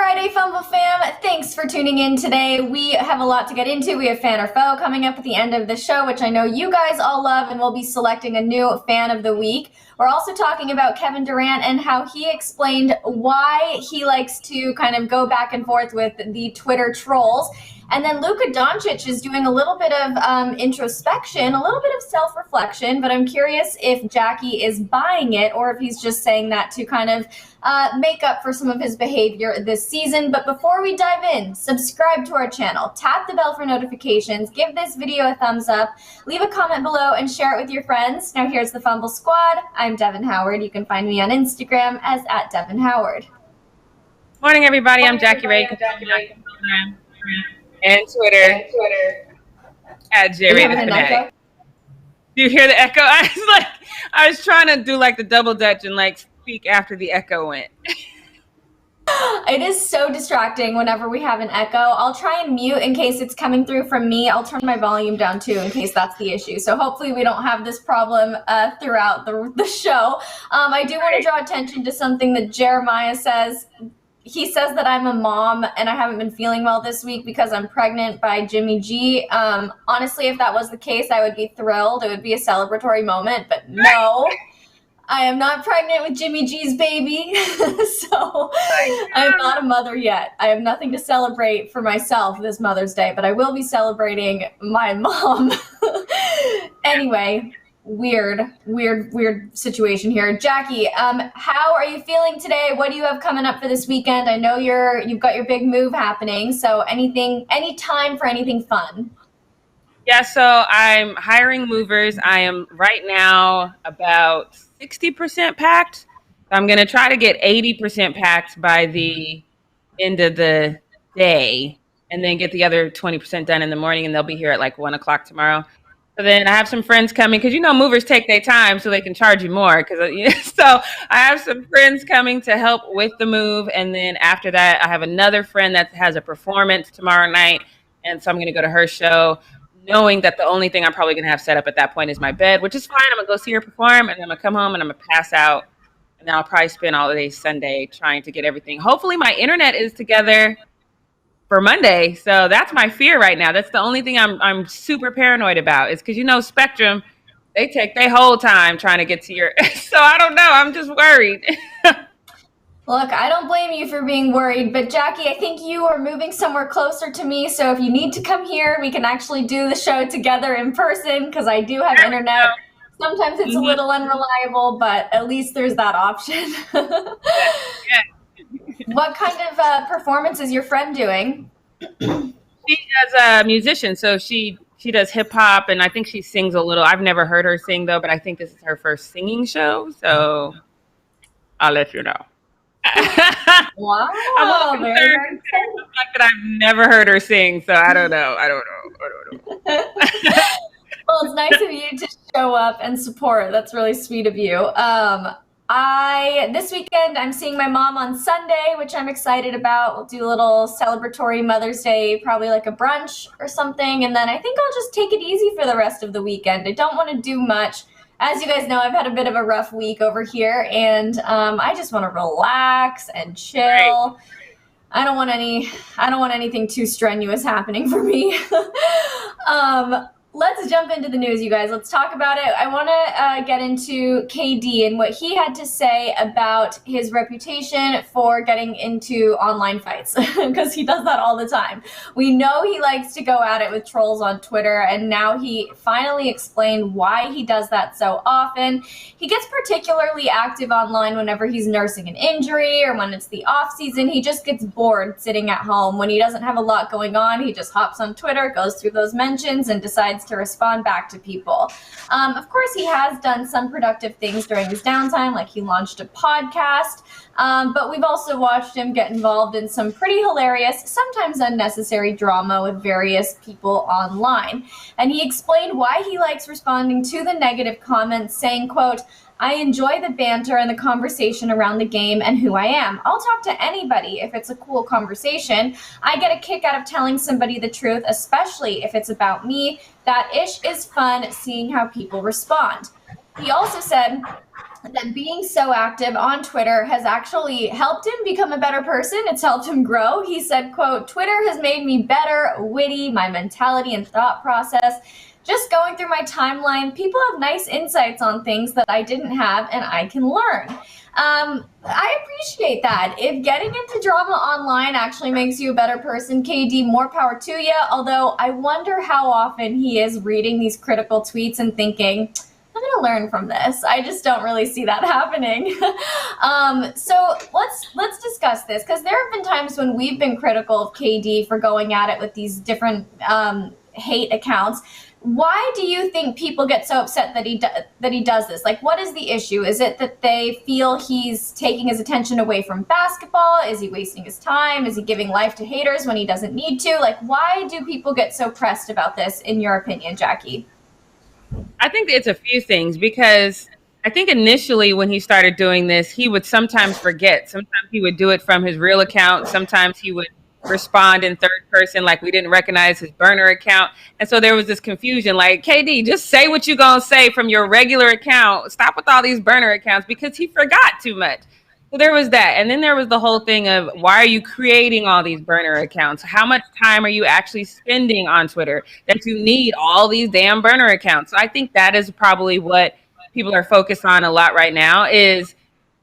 Friday, Fumble fam. Thanks for tuning in today. We have a lot to get into. We have Fan or Foe coming up at the end of the show, which I know you guys all love, and we'll be selecting a new Fan of the Week. We're also talking about Kevin Durant and how he explained why he likes to kind of go back and forth with the Twitter trolls. And then Luka Doncic is doing a little bit of introspection, a little bit of self-reflection, but I'm curious if Jackie is buying it or if he's just saying that to kind of make up for some of his behavior this season. But before we dive in, subscribe to our channel, tap the bell for notifications, give this video a thumbs up, leave a comment below, and share it with your friends. Now here's the Fumble Squad. I'm Devin Howard. You can find me on Instagram as @DevinHoward. Morning, everybody. I'm Jackie Ray. And Twitter at JRavenFanatic. Do you hear the echo? I was trying to do like the double dutch and like speak after the echo went. It is so distracting whenever we have an echo. I'll try and mute in case it's coming through from me. I'll turn my volume down too in case that's the issue. So hopefully we don't have this problem throughout the show. I do want to draw attention to something that Jeremiah says. He says that I'm a mom and I haven't been feeling well this week because I'm pregnant by Jimmy G. Honestly, if that was the case, I would be thrilled. It would be a celebratory moment, but no, I am not pregnant with Jimmy G's baby. So I am not a mother yet. I have nothing to celebrate for myself this Mother's Day, but I will be celebrating my mom. Anyway. Weird situation here. Jackie, how are you feeling today? What do you have coming up for this weekend? I know you've got your big move happening, so any time for anything fun? Yeah, so I'm hiring movers. I am right now about 60% packed. I'm going to try to get 80% packed by the end of the day and then get the other 20% done in the morning, and they'll be here at like 1 o'clock tomorrow. So then I have some friends coming because, movers take their time so they can charge you more. So I have some friends coming to help with the move. And then after that, I have another friend that has a performance tomorrow night. And so I'm going to go to her show, knowing that the only thing I'm probably going to have set up at that point is my bed, which is fine. I'm going to go see her perform, and then I'm going to come home and I'm going to pass out. And then I'll probably spend all day Sunday trying to get everything. Hopefully my internet is together for Monday. So that's my fear right now. That's the only thing I'm super paranoid about is because, Spectrum, they take their whole time trying to get to your, so I don't know. I'm just worried. Look, I don't blame you for being worried, but Jackie, I think you are moving somewhere closer to me. So if you need to come here, we can actually do the show together in person because I do have internet. Sometimes it's a little unreliable, but at least there's that option. Yeah. What kind of performance is your friend doing? She does a musician, so she does hip hop, and I think she sings a little. I've never heard her sing though, but I think this is her first singing show, so I'll let you know. Wow, I'm a little concerned the fact that I've never heard her sing, so I don't know. Well, it's nice of you to show up and support. That's really sweet of you. This weekend, I'm seeing my mom on Sunday, which I'm excited about. We'll do a little celebratory Mother's Day, probably like a brunch or something. And then I think I'll just take it easy for the rest of the weekend. I don't want to do much. As you guys know, I've had a bit of a rough week over here, and I just want to relax and chill. Right. I don't want anything too strenuous happening for me. Let's jump into the news, you guys. Let's talk about it. I want to get into KD and what he had to say about his reputation for getting into online fights, because he does that all the time. We know he likes to go at it with trolls on Twitter, and now he finally explained why he does that so often. He gets particularly active online whenever he's nursing an injury or when it's the off season. He just gets bored sitting at home. When he doesn't have a lot going on, he just hops on Twitter, goes through those mentions, and decides to respond back to people. Of course, he has done some productive things during his downtime, like he launched a podcast, but we've also watched him get involved in some pretty hilarious, sometimes unnecessary drama with various people online. And he explained why he likes responding to the negative comments, saying, quote, "I enjoy the banter and the conversation around the game and who I am. I'll talk to anybody if it's a cool conversation. I get a kick out of telling somebody the truth, especially if it's about me. That ish is fun, seeing how people respond." He also said, that being so active on Twitter has actually helped him become a better person. It's helped him grow. He said, quote, Twitter has made me better, witty, my mentality and thought process. Just going through my timeline, people have nice insights on things that I didn't have and I can learn. I appreciate that. If getting into drama online actually makes you a better person, KD, more power to you. Although I wonder how often he is reading these critical tweets and thinking, I'm going to learn from this. I just don't really see that happening. So let's discuss this, because there have been times when we've been critical of KD for going at it with these different hate accounts. Why do you think people get so upset that he does this? Like, what is the issue? Is it that they feel he's taking his attention away from basketball? Is he wasting his time? Is he giving life to haters when he doesn't need to? Like, why do people get so pressed about this, in your opinion, Jackie? I think it's a few things, because I think initially when he started doing this, he would sometimes forget. Sometimes he would do it from his real account. Sometimes he would respond in third person, like we didn't recognize his burner account. And so there was this confusion, like, KD, just say what you're going to say from your regular account. Stop with all these burner accounts, because he forgot too much. So there was that. And then there was the whole thing of, why are you creating all these burner accounts? How much time are you actually spending on Twitter that you need all these damn burner accounts? So I think that is probably what people are focused on a lot right now is,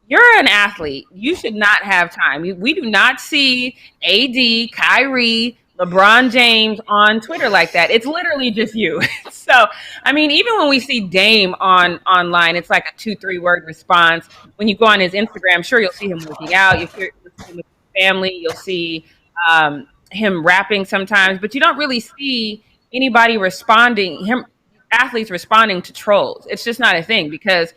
you're an athlete. You should not have time. We do not see AD, Kyrie, LeBron James on Twitter like that. It's literally just you. So, I mean, even when we see Dame online, it's like a 2-3 word response. When you go on his Instagram, sure, you'll see him working out. You'll see him with his family. You'll see him rapping sometimes, but you don't really see anybody athletes responding to trolls. It's just not a thing, because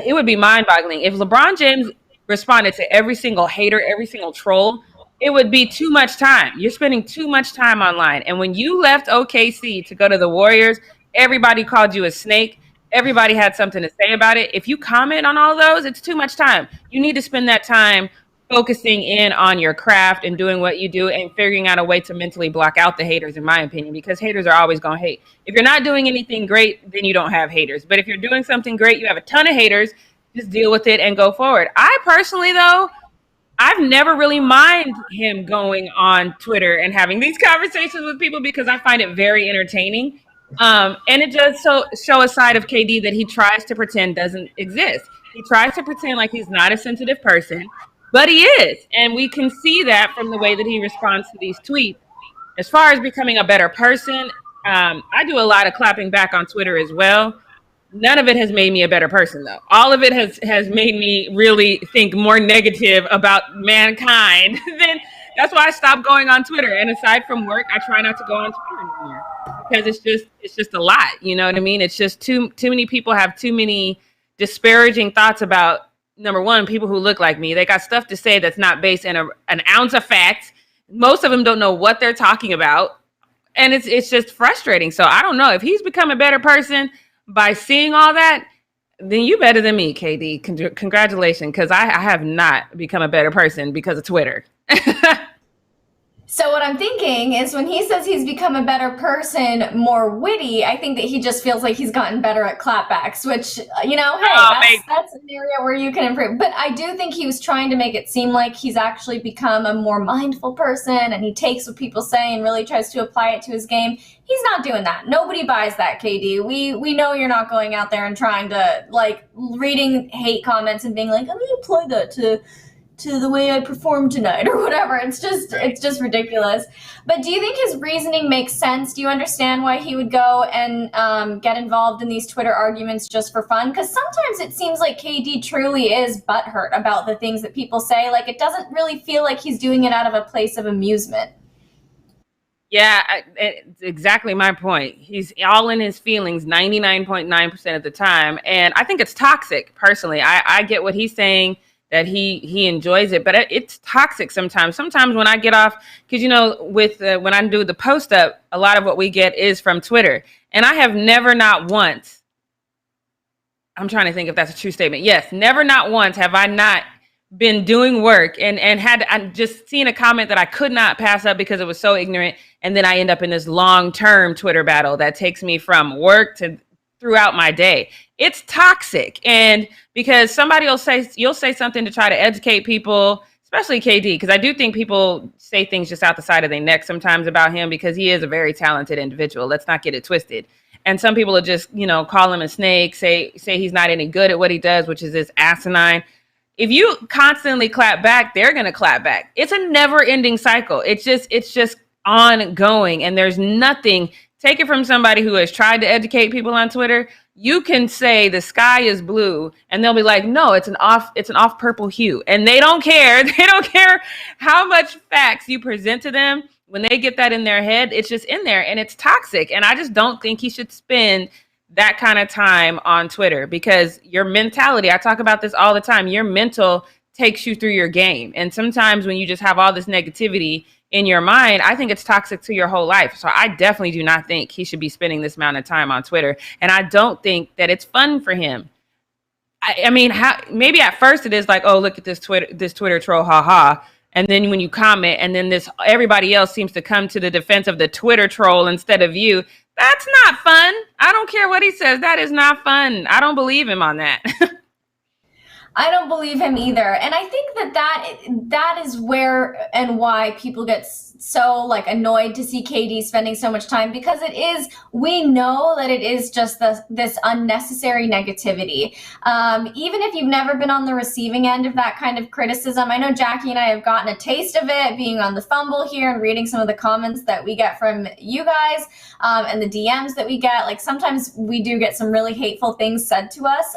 it would be mind-boggling if LeBron James responded to every single hater, every single troll. It would be too much time. You're spending too much time online. And when you left OKC to go to the Warriors, everybody called you a snake. Everybody had something to say about it. If you comment on all those, it's too much time. You need to spend that time focusing in on your craft and doing what you do and figuring out a way to mentally block out the haters, in my opinion, because haters are always going to hate. If you're not doing anything great, then you don't have haters. But if you're doing something great, you have a ton of haters, just deal with it and go forward. I personally, though, I've never really minded him going on Twitter and having these conversations with people, because I find it very entertaining. And it does show a side of KD that he tries to pretend doesn't exist. He tries to pretend like he's not a sensitive person, but he is. And we can see that from the way that he responds to these tweets. As far as becoming a better person, I do a lot of clapping back on Twitter as well. None of it has made me a better person, though. All of it has made me really think more negative about mankind. Then that's why I stopped going on Twitter. And aside from work, I try not to go on Twitter anymore, because it's just a lot. You know what I mean? It's just too many people have too many disparaging thoughts about, number one, people who look like me. They got stuff to say that's not based in an ounce of fact. Most of them don't know what they're talking about. And it's just frustrating. So I don't know. If he's become a better person by seeing all that, then you better than me, KD. Congratulations, because I have not become a better person because of Twitter. So what I'm thinking is, when he says he's become a better person, more witty, I think that he just feels like he's gotten better at clapbacks, which, that's an area where you can improve. But I do think he was trying to make it seem like he's actually become a more mindful person, and he takes what people say and really tries to apply it to his game. He's not doing that. Nobody buys that, KD. We know you're not going out there and trying to, like, reading hate comments and being like, I'm going to apply that to the way I performed tonight or whatever. It's just ridiculous. But do you think his reasoning makes sense? Do you understand why he would go and get involved in these Twitter arguments just for fun? Because sometimes it seems like KD truly is butthurt about the things that people say. Like, it doesn't really feel like he's doing it out of a place of amusement. Yeah, it's exactly my point. He's all in his feelings 99.9% of the time. And I think it's toxic, personally. I get what he's saying, that he enjoys it, but it's toxic sometimes. Sometimes when I get off, because, when I do the post up, a lot of what we get is from Twitter. And I have never, not once, I'm trying to think if that's a true statement. Yes, never, not once have I not been doing work and had just seen a comment that I could not pass up because it was so ignorant. And then I end up in this long-term Twitter battle that takes me from work to throughout my day. It's toxic. And because you'll say something to try to educate people, especially KD, because I do think people say things just out the side of their neck sometimes about him because he is a very talented individual. Let's not get it twisted. And some people will just, call him a snake, say he's not any good at what he does, which is this asinine. If you constantly clap back, they're going to clap back. It's a never ending cycle. It's just ongoing. And there's nothing, take it from somebody who has tried to educate people on Twitter. You can say the sky is blue and they'll be like, no, it's an off purple hue. And they don't care. They don't care how much facts you present to them. When they get that in their head, it's just in there and it's toxic. And I just don't think he should spend that kind of time on Twitter because your mentality, I talk about this all the time, your mental takes you through your game. And sometimes when you just have all this negativity in your mind, I think it's toxic to your whole life. So I definitely do not think he should be spending this amount of time on Twitter. And I don't think that it's fun for him. I mean, maybe at first it is like, oh, look at this Twitter troll, haha. And then when you comment and then everybody else seems to come to the defense of the Twitter troll instead of you, that's not fun. I don't care what he says. That is not fun. I don't believe him on that. I don't believe him either. And I think that is where and why people get so annoyed to see KD spending so much time, because we know that it is just this unnecessary negativity. Even if you've never been on the receiving end of that kind of criticism, I know Jackie and I have gotten a taste of it being on the Fumble here and reading some of the comments that we get from you guys and the DMs that we get. Sometimes we do get some really hateful things said to us,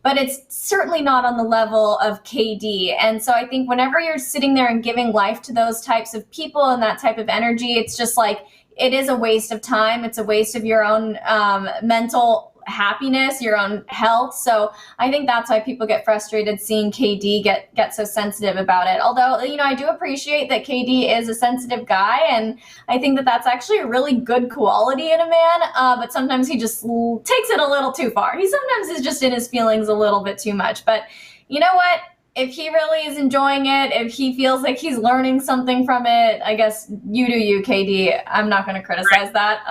but it's certainly not on the level of KD. And so I think whenever you're sitting there and giving life to those types of people and that type of energy, it's just it is a waste of time. It's a waste of your own mental happiness, your own health. So I think that's why people get frustrated seeing KD get so sensitive about it. Although, I do appreciate that KD is a sensitive guy, and I think that that's actually a really good quality in a man, but sometimes he just takes it a little too far. He sometimes is just in his feelings a little bit too much. But you know what? If he really is enjoying it, if he feels like he's learning something from it, I guess you do you, KD. I'm not going to criticize that.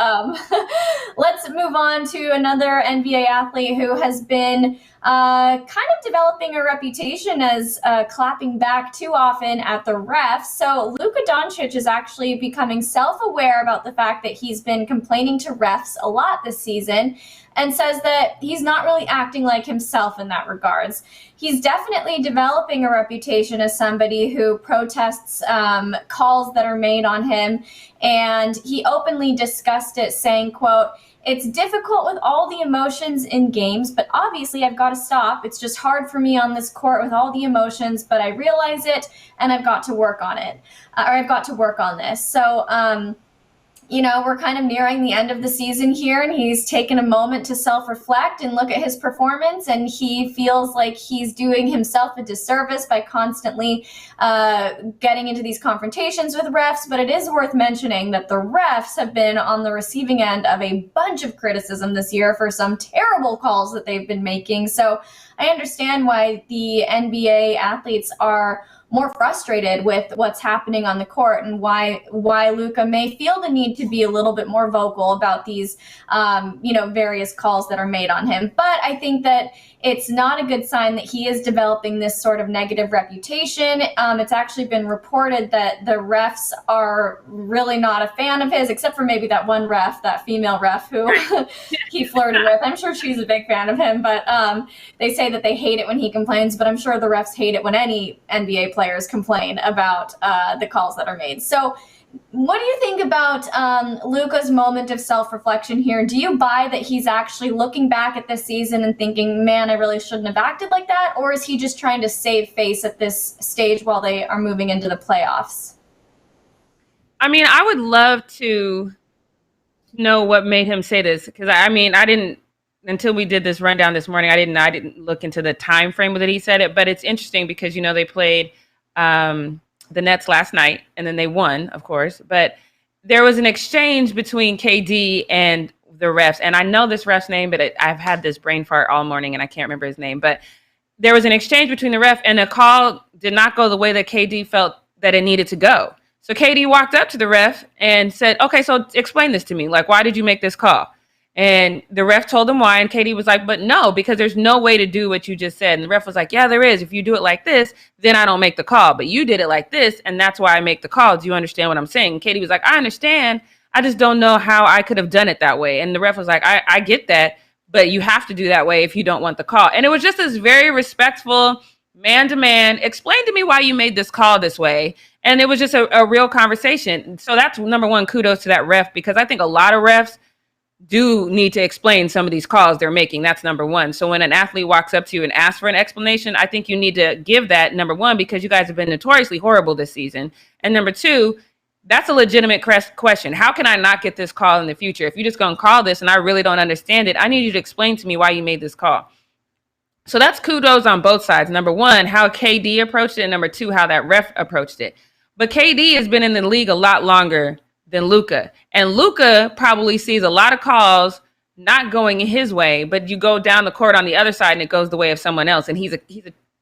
Let's move on to another NBA athlete who has been kind of developing a reputation as clapping back too often at the refs. So Luka Doncic is actually becoming self-aware about the fact that he's been complaining to refs a lot this season, and says that he's not really acting like himself in that regards. He's definitely developing a reputation as somebody who protests calls that are made on him, and he openly discussed it, saying, quote, "It's difficult with all the emotions in games, but obviously I've got to stop. It's just hard for me on this court with all the emotions, but I realize it and I've got to work on it, or I've got to work on this." So, we're kind of nearing the end of the season here, and he's taken a moment to self-reflect and look at his performance, and he feels like he's doing himself a disservice by constantly getting into these confrontations with refs. But it is worth mentioning that the refs have been on the receiving end of a bunch of criticism this year for some terrible calls that they've been making. So I understand why the NBA athletes are more frustrated with what's happening on the court, and why Luka may feel the need to be a little bit more vocal about these, various calls that are made on him. But I think that it's not a good sign that he is developing this sort of negative reputation. It's actually been reported that the refs are really not a fan of his, except for maybe that one ref, that female ref who he flirted with. I'm sure she's a big fan of him, but they say that they hate it when he complains, but I'm sure the refs hate it when any NBA players complain about the calls that are made. So what do you think about Luka's moment of self-reflection here? Do you buy that he's actually looking back at this season and thinking, man, I really shouldn't have acted like that? Or is he just trying to save face at this stage while they are moving into the playoffs? I mean, I would love to know what made him say this, because I didn't, until we did this rundown this morning, I didn't look into the time frame that he said it. But it's interesting because, they played the Nets last night, and then they won, of course. But there was an exchange between KD and the refs. And I know this ref's name, but I've had this brain fart all morning, and I can't remember his name. But there was an exchange between the ref, and the call did not go the way that KD felt that it needed to go. So KD walked up to the ref and said, okay, so explain this to me. Why did you make this call? And the ref told him why, and KD was like, but no, because there's no way to do what you just said. And the ref was like, yeah, there is. If you do it like this, then I don't make the call. But you did it like this, and that's why I make the call. Do you understand what I'm saying? And KD was like, I understand. I just don't know how I could have done it that way. And the ref was like, I get that, but you have to do that way if you don't want the call. And it was just this very respectful, man to man, explain to me why you made this call this way. And it was just a real conversation. So that's number one, kudos to that ref, because I think a lot of refs do need to explain some of these calls they're making. That's number one. So when an athlete walks up to you and asks for an explanation, I think you need to give that, number one, because you guys have been notoriously horrible this season. And number two, that's a legitimate question. How can I not get this call in the future? If you're just going to call this and I really don't understand it, I need you to explain to me why you made this call. So that's kudos on both sides. Number one, how KD approached it, and number two, how that ref approached it. But KD has been in the league a lot longer than Luka. And Luka probably sees a lot of calls not going his way, but you go down the court on the other side and it goes the way of someone else. And he's a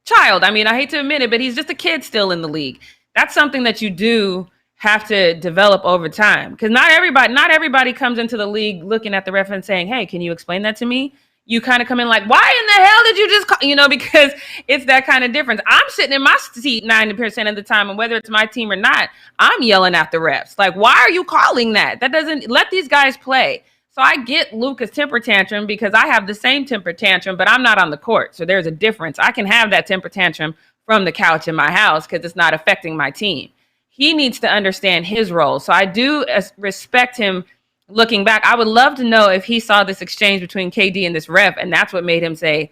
child. I mean, I hate to admit it, but he's just a kid still in the league. That's something that you do have to develop over time, because not everybody comes into the league looking at the ref and saying, hey, can you explain that to me? You kind of come in like, why in the hell did you just call? Because it's that kind of difference. I'm sitting in my seat 90% of the time, and whether it's my team or not, I'm yelling at the refs. Like, why are you calling that? That doesn't let these guys play. So I get Luka's temper tantrum because I have the same temper tantrum, but I'm not on the court. So there's a difference. I can have that temper tantrum from the couch in my house because it's not affecting my team. He needs to understand his role. So I do respect him. Looking back, I would love to know if he saw this exchange between KD and this ref, and that's what made him say,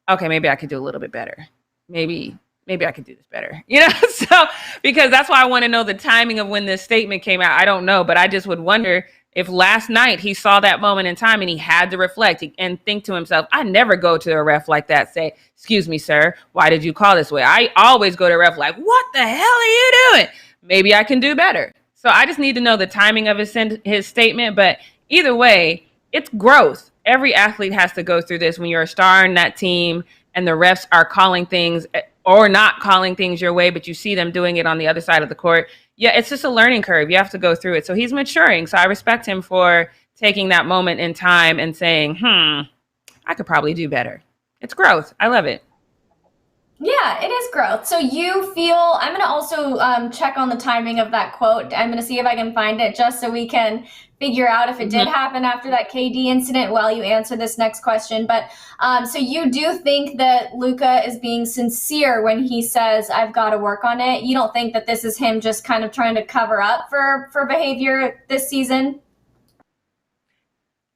okay, maybe I could do a little bit better. Maybe I could do this better. So because that's why I want to know the timing of when this statement came out. I don't know, but I just would wonder if last night he saw that moment in time and he had to reflect and think to himself, I never go to a ref like that, say, excuse me, sir, why did you call this way? I always go to a ref like, what the hell are you doing? Maybe I can do better. So I just need to know the timing of his statement. But either way, it's growth. Every athlete has to go through this when you're a star in that team and the refs are calling things or not calling things your way, but you see them doing it on the other side of the court. Yeah, it's just a learning curve. You have to go through it. So he's maturing. So I respect him for taking that moment in time and saying, I could probably do better. It's growth. I love it. Yeah, it is growth. So you feel, I'm going to also check on the timing of that quote. I'm going to see if I can find it just so we can figure out if it did happen after that KD incident while you answer this next question. But so you do think that Luka is being sincere when he says, I've got to work on it. You don't think that this is him just kind of trying to cover up for behavior this season?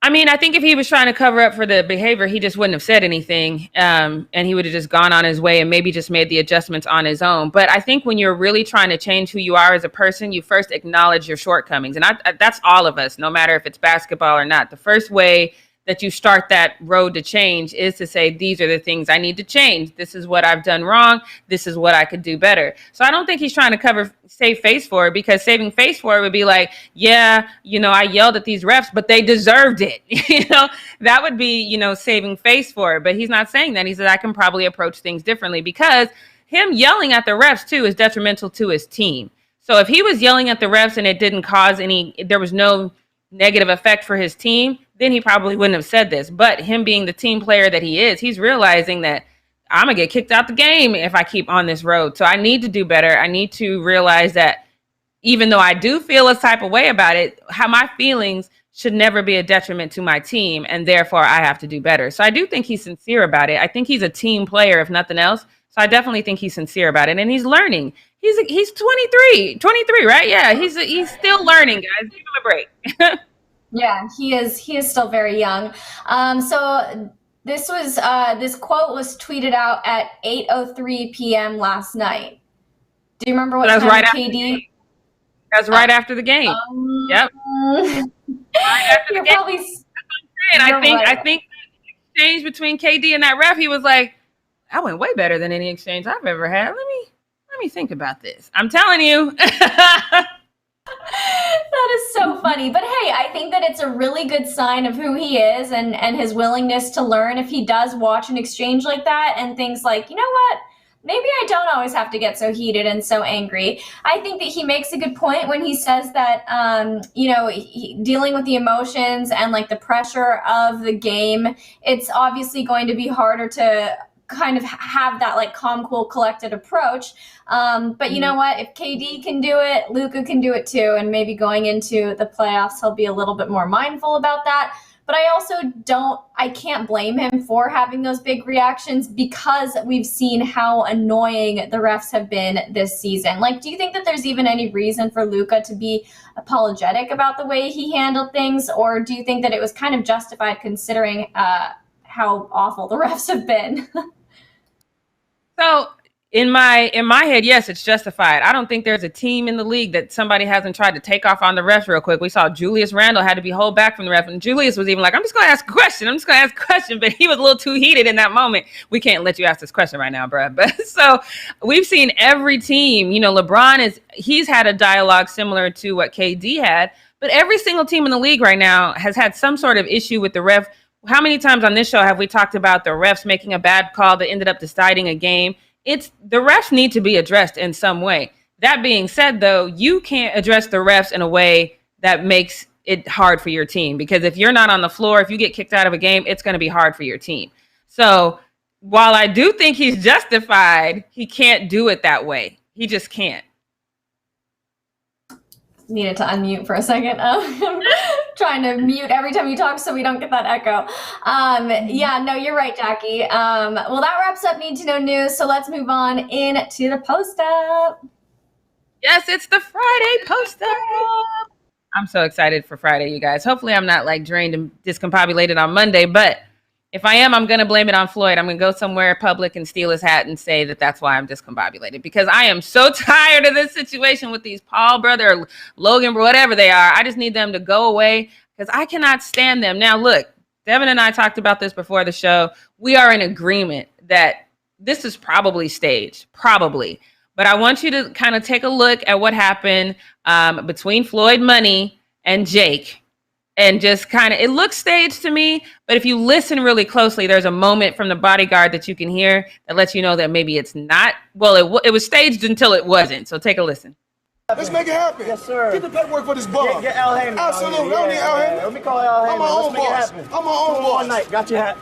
I mean, I think if he was trying to cover up for the behavior, he just wouldn't have said anything. And he would have just gone on his way and maybe just made the adjustments on his own. But I think when you're really trying to change who you are as a person, you first acknowledge your shortcomings. And that's all of us, no matter if it's basketball or not. The first way that you start that road to change is to say, these are the things I need to change. This is what I've done wrong. This is what I could do better. So I don't think he's trying to save face for it, because saving face for it would be like, yeah, I yelled at these refs, but they deserved it. That would be, saving face for it. But he's not saying that. He said, I can probably approach things differently, because him yelling at the refs too is detrimental to his team. So if he was yelling at the refs and it didn't cause there was no negative effect for his team, then he probably wouldn't have said this. But him being the team player that he is, he's realizing that I'm going to get kicked out the game if I keep on this road. So I need to do better. I need to realize that even though I do feel a type of way about it, how my feelings should never be a detriment to my team, and therefore I have to do better. So I do think he's sincere about it. I think he's a team player, if nothing else. So I definitely think he's sincere about it, and he's learning. He's 23, right? Yeah, he's still learning, guys. Give him a break. Yeah, he is still very young. So this quote was tweeted out at 8:03 p.m. last night. Do you remember what time KD? That's right after the game. Yep. Right after the game. Probably, I think the exchange between KD and that ref, he was like, that went way better than any exchange I've ever had. Let me think about this. I'm telling you. That is so funny. But hey, I think that it's a really good sign of who he is and his willingness to learn if he does watch an exchange like that and thinks like, you know what? maybe I don't always have to get so heated and so angry. I think that he makes a good point when he says that, dealing with the emotions and like the pressure of the game, it's obviously going to be harder to kind of have that like calm, cool, collected approach. But you know what? If KD can do it, Luka can do it too. And maybe going into the playoffs, he'll be a little bit more mindful about that. But I can't blame him for having those big reactions because we've seen how annoying the refs have been this season. Like, do you think that there's even any reason for Luka to be apologetic about the way he handled things? Or do you think that it was kind of justified considering how awful the refs have been? So in my head, yes, it's justified. I don't think there's a team in the league that somebody hasn't tried to take off on the refs real quick. We saw Julius Randle had to be held back from the ref, and Julius was even like, I'm just going to ask a question. But he was a little too heated in that moment. We can't let you ask this question right now, bro. But so we've seen every team, LeBron he's had a dialogue similar to what KD had, but every single team in the league right now has had some sort of issue with the ref. How many times on this show have we talked about the refs making a bad call that ended up deciding a game? The refs need to be addressed in some way. That being said, though, you can't address the refs in a way that makes it hard for your team, because if you're not on the floor, if you get kicked out of a game, it's going to be hard for your team. So while I do think he's justified, he can't do it that way. He just can't. Needed to unmute for a second. I'm trying to mute every time you talk so we don't get that echo. Yeah, no, you're right, Jackie. Well, that wraps up Need to Know News, so let's move on into the post-up. Yes, it's the Friday post-up. I'm so excited for Friday, you guys. Hopefully I'm not like drained and discombobulated on Monday, but if I am, I'm going to blame it on Floyd. I'm going to go somewhere public and steal his hat and say that that's why I'm discombobulated, because I am so tired of this situation with these Paul brother or Logan, whatever they are. I just need them to go away because I cannot stand them. Now, look, Devin and I talked about this before the show. We are in agreement that this is probably staged, probably. But I want you to kind of take a look at what happened between Floyd Money and Jake. And just kind of, it looks staged to me, but if you listen really closely, there's a moment from the bodyguard that you can hear that lets you know that maybe it's not. Well, it was staged until it wasn't. So take a listen. Let's make it happen. Yes, sir. Get the paperwork for this ball. Get Al Heyman. Absolutely. I don't need Al Heyman. Let me call Al Heyman. I'm my own boss. I'm my own boss. One night. Got your hat.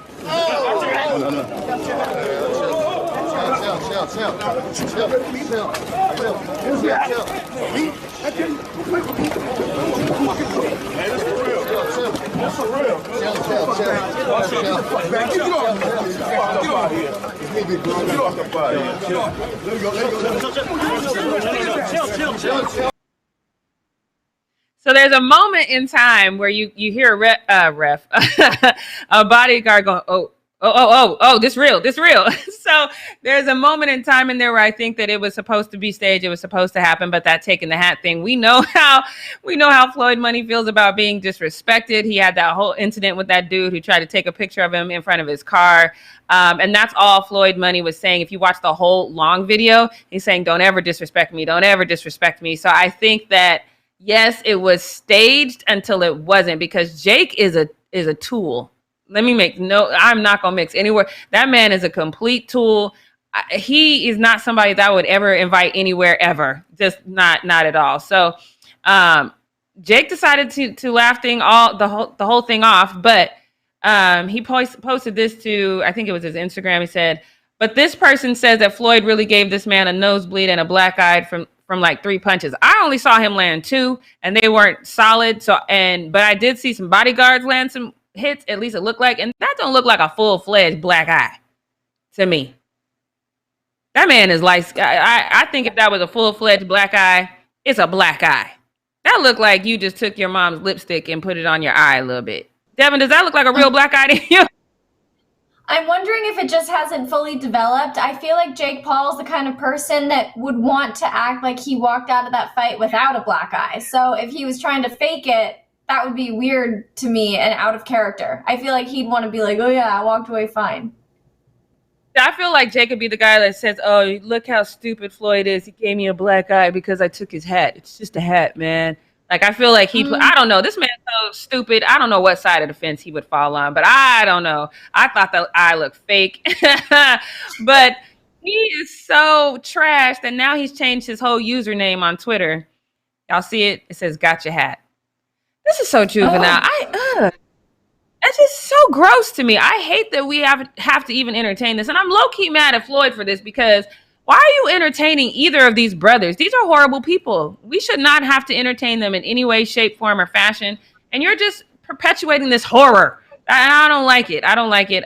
So there's a moment in time where you hear a ref, a bodyguard going, oh, this real. So there's a moment in time in there where I think that it was supposed to be staged. It was supposed to happen, but that taking the hat thing, we know how Floyd Money feels about being disrespected. He had that whole incident with that dude who tried to take a picture of him in front of his car. And that's all Floyd Money was saying. If you watch the whole long video, he's saying, don't ever disrespect me. Don't ever disrespect me. So I think that, yes, it was staged until it wasn't, because Jake is a tool. I'm not going to mix anywhere. That man is a complete tool. He is not somebody that I would ever invite anywhere ever. Just not at all. So Jake decided to laugh the whole thing off, but he posted this to, I think it was his Instagram. He said, but this person says that Floyd really gave this man a nosebleed and a black eye from like 3 punches. I only saw him land 2 and they weren't solid. But I did see some bodyguards land some hits, at least it looked like, and that don't look like a full-fledged black eye to me. That man is like, I think if that was a full-fledged black eye, it's a black eye. That looked like you just took your mom's lipstick and put it on your eye a little bit. Devin, does that look like a real black eye to you? I'm wondering if it just hasn't fully developed. I feel like Jake Paul's the kind of person that would want to act like he walked out of that fight without a black eye. So if he was trying to fake it, that would be weird to me and out of character. I feel like he'd want to be like, oh yeah, I walked away fine. I feel like Jake could be the guy that says, oh, look how stupid Floyd is. He gave me a black eye because I took his hat. It's just a hat, man. Like, I feel like I don't know. This man's so stupid. I don't know what side of the fence he would fall on, but I don't know. I thought the eye looked fake. But He is so trashed, and now he's changed his whole username on Twitter. Y'all see it? It says "Gotcha hat." This is so juvenile. That's just so gross to me. I hate that we have to even entertain this, and I'm low key mad at Floyd for this because why are you entertaining either of these brothers? These are horrible people. We should not have to entertain them in any way, shape, form, or fashion. And you're just perpetuating this horror. I don't like it. I don't like it.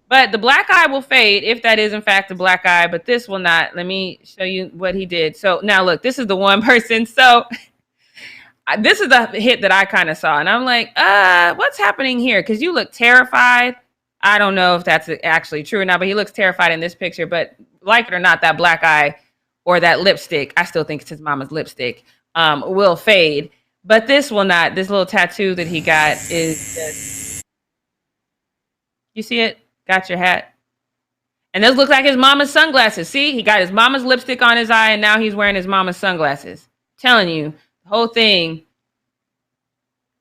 But the black eye will fade if that is in fact the black eye, but this will not. Let me show you what he did. So now look, this is the one person. So this is the hit that I kind of saw. And I'm like, what's happening here? Because you look terrified. I don't know if that's actually true or not, but he looks terrified in this picture. But like it or not, that black eye or that lipstick, I still think it's his mama's lipstick, will fade. But this will not. This little tattoo that he got is just, you see it? Got your hat. And those look like his mama's sunglasses. See, he got his mama's lipstick on his eye, and now he's wearing his mama's sunglasses. I'm telling you, the whole thing.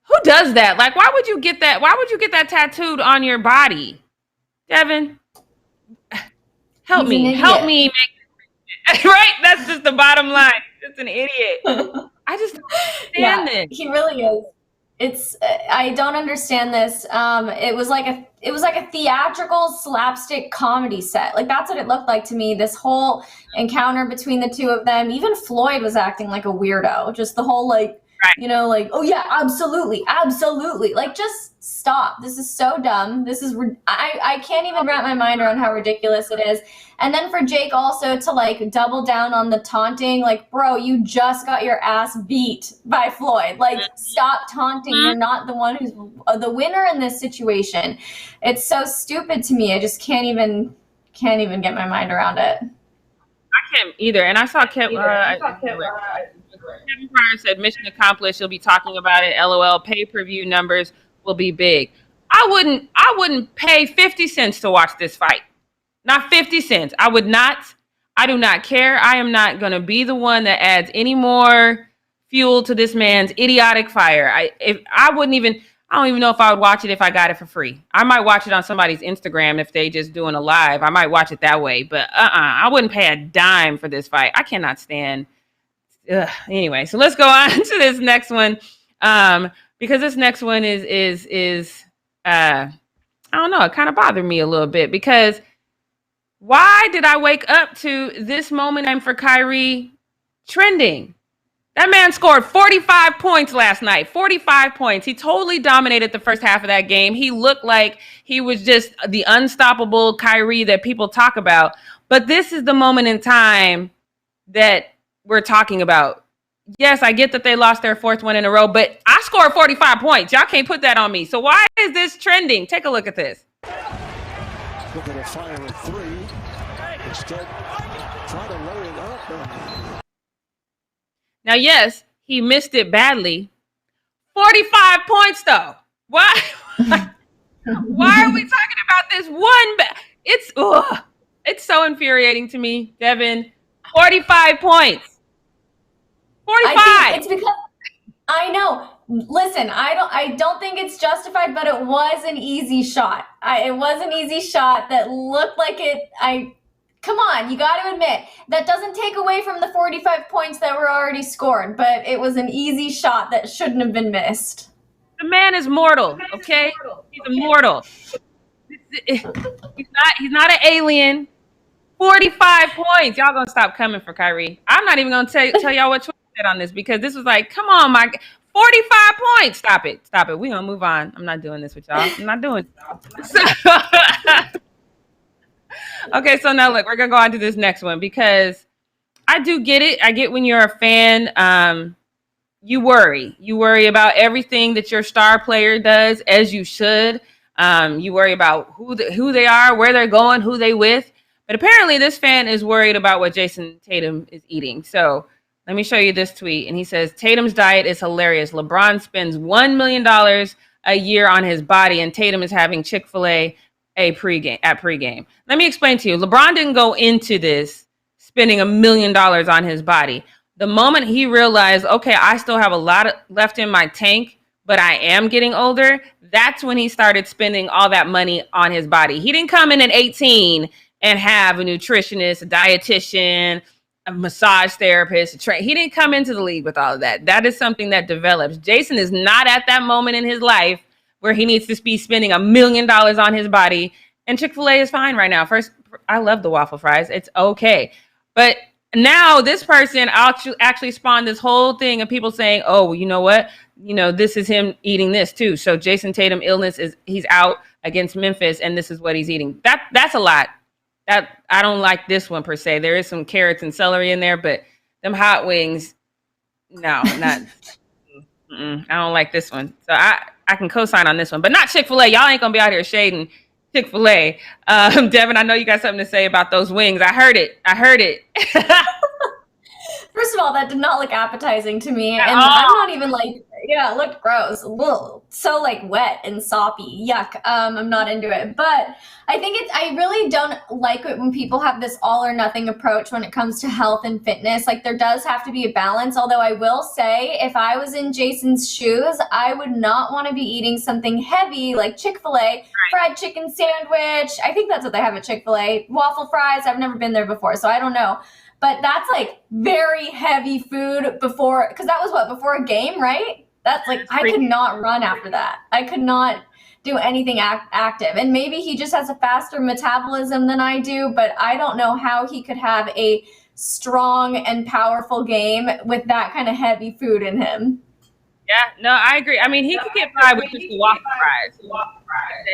Who does that? Like, why would you get that? Why would you get that tattooed on your body? Devin, help me. Help me. Right? That's just the bottom line. Just an idiot. I just don't understand this. He really is. I don't understand this. It was like a theatrical slapstick comedy set. Like that's what it looked like to me. This whole encounter between the two of them. Even Floyd was acting like a weirdo. Just the whole like, you know, like, oh yeah, absolutely. Like just stop. This is so dumb. This is I can't even wrap my mind around how ridiculous it is. And then for Jake also to like double down on the taunting, like, bro, you just got your ass beat by Floyd. Like, stop taunting. You're not the one who's the winner in this situation. It's so stupid to me. I just can't even get my mind around it. I can't either. And I saw Kevin Pryor said, "Mission accomplished. He'll be talking about it. LOL. Pay-per-view numbers will be big." I wouldn't pay 50 cents to watch this fight. Not 50 cents. I would not. I do not care. I am not going to be the one that adds any more fuel to this man's idiotic fire. I don't even know if I would watch it if I got it for free. I might watch it on somebody's Instagram if they just doing a live. I might watch it that way, but I wouldn't pay a dime for this fight. I cannot stand. Anyway, so let's go on to this next one. Because this next one is I don't know, it kind of bothered me a little bit because why did I wake up to this moment and for Kyrie trending? That man scored 45 points last night. 45 points. He totally dominated the first half of that game. He looked like he was just the unstoppable Kyrie that people talk about. But this is the moment in time that we're talking about. Yes, I get that they lost their fourth one in a row, but I scored 45 points. Y'all can't put that on me. So why is this trending? Take a look at this. Look at a fire at three. Instead, try to lay it up. Now, yes, he missed it badly. 45 points, though. Why? Why are we talking about this one? It's so infuriating to me, Devin. 45 points. 45. I think it's because I know. Listen, I don't think it's justified, but it was an easy shot. It was an easy shot that looked like it. Come on, you got to admit that doesn't take away from the 45 points that were already scored, but it was an easy shot that shouldn't have been missed. The man is mortal, okay? He's immortal. He's not an alien. 45 points. Y'all gonna stop coming for Kyrie. I'm not even gonna tell y'all what Twitter said on this because this was like, come on, 45 points. Stop it. We're gonna move on. I'm not doing this with y'all. I'm not doing it. Okay, so now look, we're gonna go on to this next one because I do get it. I get when you're a fan, you worry about everything that your star player does, as you should. You worry about who they are, where they're going, who they with. But apparently this fan is worried about what Jayson Tatum is eating. So let me show you this tweet. And he says, Tatum's diet is hilarious. LeBron spends $1 million a year on his body, and Tatum is having Chick-fil-A at pregame. Let me explain to you. LeBron didn't go into this spending $1 million on his body. The moment he realized, okay, I still have a lot left in my tank, but I am getting older, that's when he started spending all that money on his body. He didn't come in at 18 and have a nutritionist, a dietitian, a massage therapist, a trainer. He didn't come into the league with all of that. That is something that develops. Jayson is not at that moment in his life where he needs to be spending $1 million on his body. And Chick-fil-A is fine right now. First, I love the waffle fries. It's okay. But now this person actually spawned this whole thing of people saying, oh, well, you know what? This is him eating this too. So Jayson Tatum illness he's out against Memphis and this is what he's eating. That's a lot. That I don't like this one per se. There is some carrots and celery in there, but them hot wings, no, not. I don't like this one. So I can co-sign on this one, but not Chick-fil-A. Y'all ain't gonna be out here shading Chick-fil-A. Devin, I know you got something to say about those wings. I heard it. First of all, that did not look appetizing to me, and I'm not even like, it looked gross. Ugh. So like wet and soppy. Yuck. I'm not into it. But I think I really don't like it when people have this all or nothing approach when it comes to health and fitness. Like there does have to be a balance. Although I will say, if I was in Jayson's shoes, I would not want to be eating something heavy like Chick-fil-A, fried chicken sandwich. I think that's what they have at Chick-fil-A. Waffle fries. I've never been there before, so I don't know. But that's like very heavy food before, because that was before a game, right? That's like, I could not run after that. I could not do anything active. And maybe he just has a faster metabolism than I do, but I don't know how he could have a strong and powerful game with that kind of heavy food in him. Yeah, no, I agree. I mean, he could get by with just the waffle fries.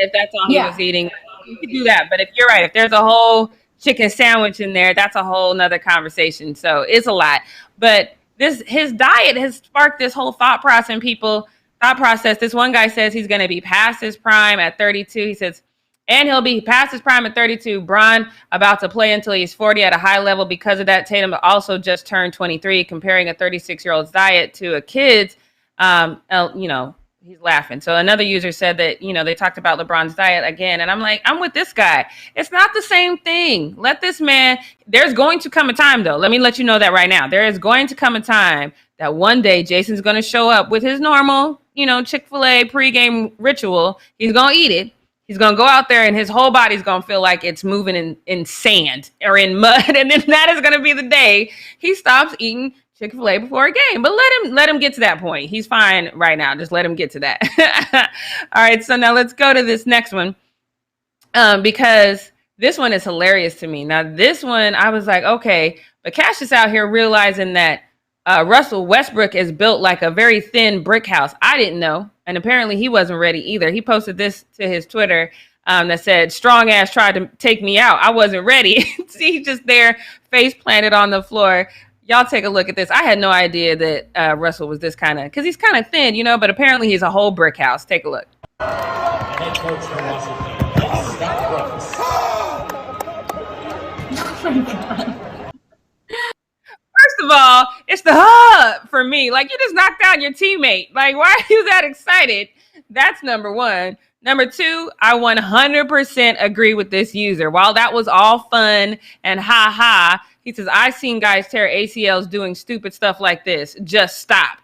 If that's all he was eating, he could do that. But if you're right, if there's a whole chicken sandwich in there, that's a whole nother conversation. So it's a lot. But his diet has sparked this whole thought process. This one guy says he's going to be past his prime at 32. He says, and he'll be past his prime at 32. Bron about to play until he's 40 at a high level. Because of that, Tatum also just turned 23, comparing a 36-year-old's diet to a kid's. He's laughing. So another user said that, they talked about LeBron's diet again. And I'm like, I'm with this guy. It's not the same thing. Let this man, there's going to come a time though. Let me let you know that right now. There is going to come a time that one day Jayson's going to show up with his normal, Chick-fil-A pregame ritual. He's going to eat it. He's going to go out there and his whole body's going to feel like it's moving in sand or in mud. And then that is going to be the day he stops eating Chick-fil-A before a game. But let him get to that point. He's fine right now. Just let him get to that. All right, so now let's go to this next one. Because this one is hilarious to me. Now, this one, I was like, okay, but Cash is out here realizing that Russell Westbrook is built like a very thin brick house. I didn't know. And apparently he wasn't ready either. He posted this to his Twitter that said, strong ass tried to take me out. I wasn't ready. See, he's just there, face planted on the floor. Y'all take a look at this. I had no idea that Russell was this kind of, because he's kind of thin, but apparently he's a whole brick house. Take a look. First of all, it's the hub for me. Like, you just knocked out your teammate. Like, why are you that excited? That's number one. Number two, I 100% agree with this user. While that was all fun and ha-ha, he says, I've seen guys tear ACLs doing stupid stuff like this. Just stop.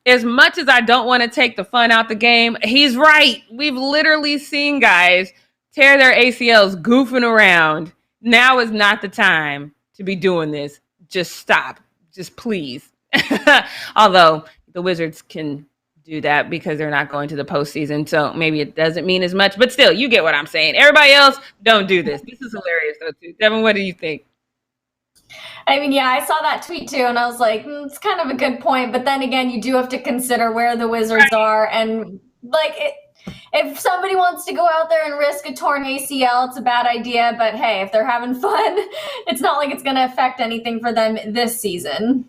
As much as I don't want to take the fun out the game, he's right. We've literally seen guys tear their ACLs goofing around. Now is not the time to be doing this. Just stop. Just please. Although the Wizards can do that because they're not going to the postseason. So maybe it doesn't mean as much. But still, you get what I'm saying. Everybody else, don't do this. This is hilarious, though, too. Devin, what do you think? I mean, yeah, I saw that tweet too, and I was like, it's kind of a good point. But then again, you do have to consider where the Wizards are. And, if somebody wants to go out there and risk a torn ACL, it's a bad idea. But, hey, if they're having fun, it's not like it's going to affect anything for them this season.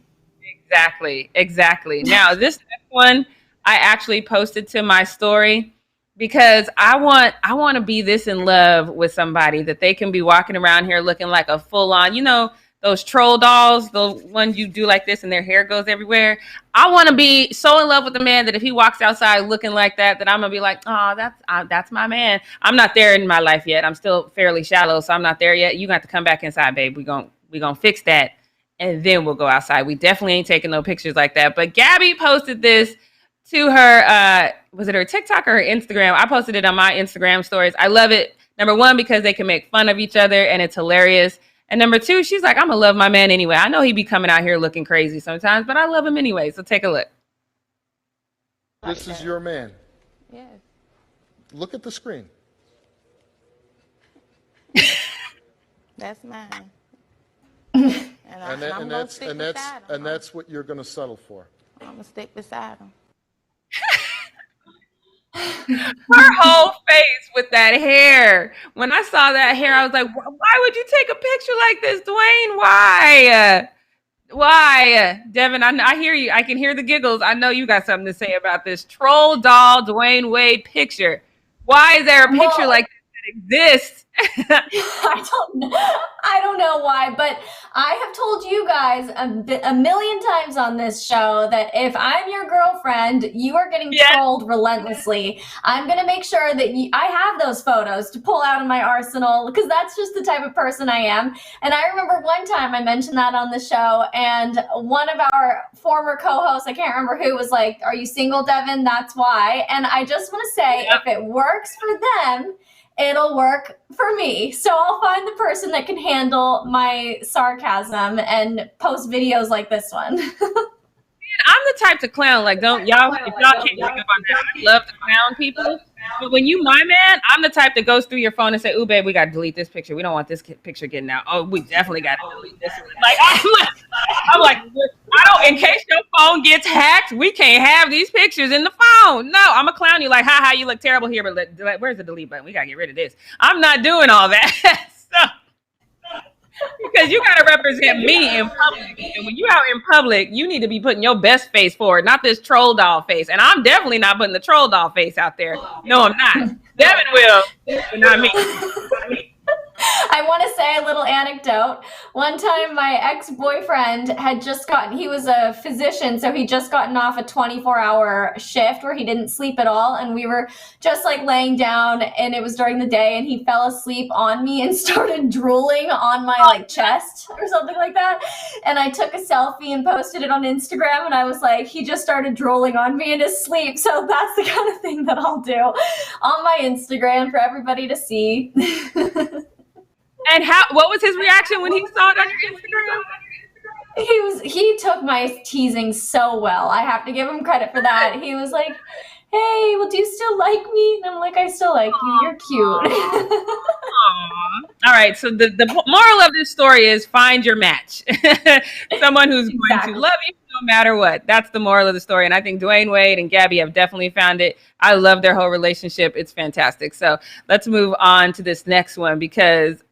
Exactly. Now, this next one, I actually posted to my story because I want to be this in love with somebody that they can be walking around here looking like a full-on, those troll dolls, the ones you do like this and their hair goes everywhere. I want to be so in love with the man that if he walks outside looking like that I'm going to be like, oh, that's my man. I'm not there in my life yet. I'm still fairly shallow, so I'm not there yet. You got to come back inside, babe. We're going to fix that, and then we'll go outside. We definitely ain't taking no pictures like that. But Gabby posted this to her, was it her TikTok or her Instagram? I posted it on my Instagram stories. I love it. Number one, because they can make fun of each other and it's hilarious. And number two, she's like, I'm going to love my man anyway. I know he be coming out here looking crazy sometimes, but I love him anyway. So take a look. This is your man. Yes. Look at the screen. That's mine. And that's what you're going to settle for. I'm going to stick beside him. Her whole face with that hair. When I saw that hair, I was like, why would you take a picture like this, Dwyane? Why? Devin, I hear you. I can hear the giggles. I know you got something to say about this troll doll Dwyane Wade picture. Why is there a picture like this that exists? I don't know why, but I have told you guys a million times on this show that if I'm your girlfriend, you are getting trolled relentlessly. I'm going to make sure that I have those photos to pull out of my arsenal because that's just the type of person I am. And I remember one time I mentioned that on the show and one of our former co-hosts, I can't remember who, was like, are you single, Devin? That's why. And I just want to say, if it works for them, it'll work for me. So I'll find the person that can handle my sarcasm and post videos like this one. I'm the type to clown. Like, don't y'all, if y'all can't pick up on that, I love to clown people. But when you my man, I'm the type that goes through your phone and say, ooh, babe, we got to delete this picture. We don't want this picture getting out. Oh, we definitely got to delete this one. Like, I'm like, in case your phone gets hacked, we can't have these pictures in the phone. No, I'm going to clown you like, ha, you look terrible here, but where's the delete button? We got to get rid of this. I'm not doing all that. Because you got to represent me in public. And when you out in public, you need to be putting your best face forward, not this troll doll face. And I'm definitely not putting the troll doll face out there. No, I'm not. Devin will, but not me. I want to say a little anecdote. One time my ex-boyfriend had just he was a physician, so he'd just gotten off a 24-hour shift where he didn't sleep at all. And we were just like laying down and it was during the day and he fell asleep on me and started drooling on my like chest or something like that. And I took a selfie and posted it on Instagram and I was like, he just started drooling on me in his sleep. So that's the kind of thing that I'll do on my Instagram for everybody to see. And what was his reaction when he saw it on your Instagram? He took my teasing so well. I have to give him credit for that. He was like, hey, well, do you still like me? And I'm like, I still like you. You're cute. All right. So the moral of this story is find your match. Someone who's going to love you no matter what. That's the moral of the story. And I think Dwyane Wade and Gabby have definitely found it. I love their whole relationship. It's fantastic. So let's move on to this next one because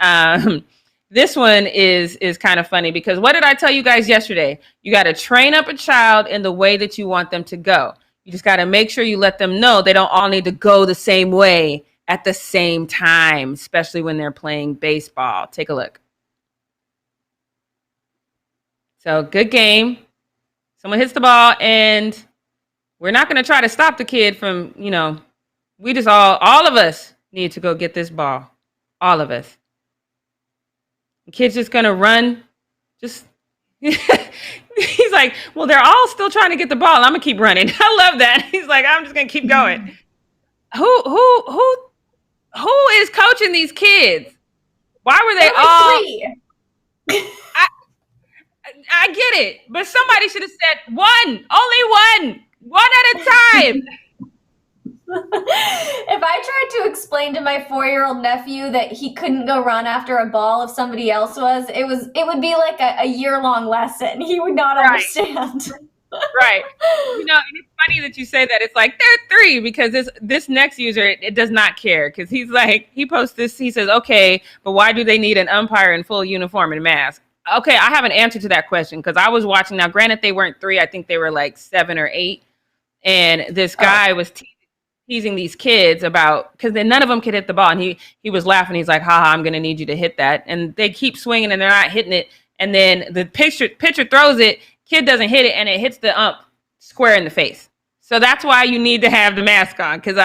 this one is kind of funny because what did I tell you guys yesterday? You got to train up a child in the way that you want them to go. You just got to make sure you let them know they don't all need to go the same way at the same time, especially when they're playing baseball. Take a look. So good game. Someone hits the ball and we're not going to try to stop the kid from, we just all of us need to go get this ball. All of us. The kid's just going to run. He's like, well, they're all still trying to get the ball. I'm going to keep running. I love that. He's like, I'm just going to keep going. Who is coaching these kids? Why were they all? I get it, but somebody should have said only one at a time. If I tried to explain to my 4-year-old nephew that he couldn't go run after a ball if somebody else was, it would be like a year-long lesson. He would not understand. Right. And it's funny that you say that. It's like they're 3 because this next user, it does not care because he's like, he posts this, he says, okay, but why do they need an umpire in full uniform and mask? Okay, I have an answer to that question because I was watching. Now, granted, they weren't 3. I think they were like 7 or 8. And this guy was teasing these kids about, because then none of them could hit the ball. And he was laughing. He's like, haha, I'm going to need you to hit that. And they keep swinging and they're not hitting it. And then the pitcher throws it. Kid doesn't hit it and it hits the ump square in the face. So that's why you need to have the mask on because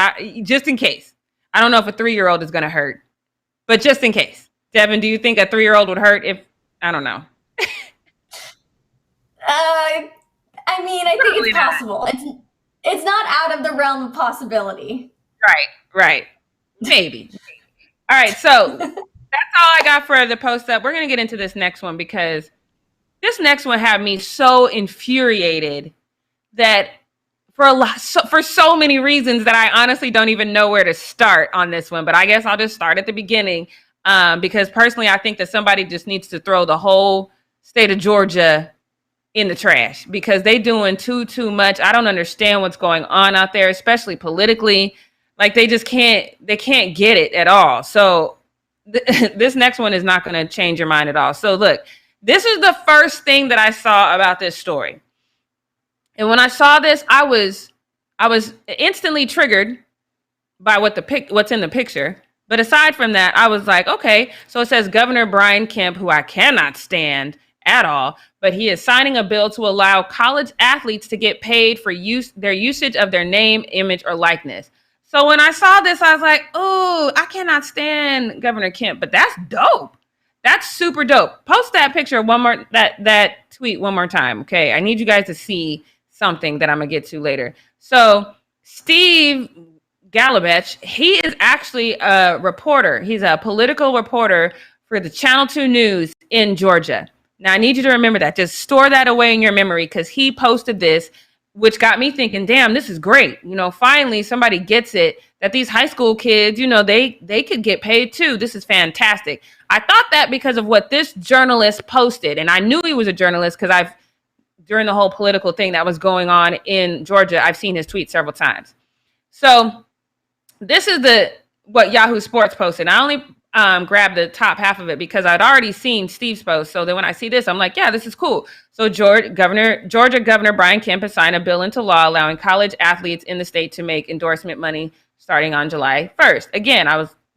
just in case. I don't know if a 3-year-old is going to hurt, but just in case. Devin, do you think a 3-year-old would hurt if, I don't know. I think it's possible. It's not out of the realm of possibility. Right. Maybe. All right, so that's all I got for the post up. We're going to get into this next one because this next one had me so infuriated that for so many reasons that I honestly don't even know where to start on this one. But I guess I'll just start at the beginning because personally, I think that somebody just needs to throw the whole state of Georgia in the trash because they doing too much. I don't understand what's going on out there, especially politically. Like they can't get it at all. So this next one is not going to change your mind at all. So look, this is the first thing that I saw about this story. And when I saw this, I was instantly triggered by what's in the picture. But aside from that, I was like, okay. So it says Governor Brian Kemp, who I cannot stand at all, but he is signing a bill to allow college athletes to get paid for their usage of their name, image, or likeness. So when I saw this, I was like, oh, I cannot stand Governor Kemp, but that's dope. That's super dope. Post that picture that tweet one more time. Okay. I need you guys to see something that I'm going to get to later. So Steve Galabech, he is actually a reporter. He's a political reporter for the Channel 2 News in Georgia. Now, I need you to remember that. Just store that away in your memory because he posted this, which got me thinking, damn, this is great. Finally, somebody gets it that these high school kids, they could get paid too. This is fantastic. I thought that because of what this journalist posted. And I knew he was a journalist because during the whole political thing that was going on in Georgia, I've seen his tweet several times. So this is what Yahoo Sports posted. I only grabbed the top half of it because I'd already seen Steve's post. So then when I see this, I'm like, yeah, this is cool. So Georgia Governor Brian Kemp has signed a bill into law allowing college athletes in the state to make endorsement money starting on July 1st. Again,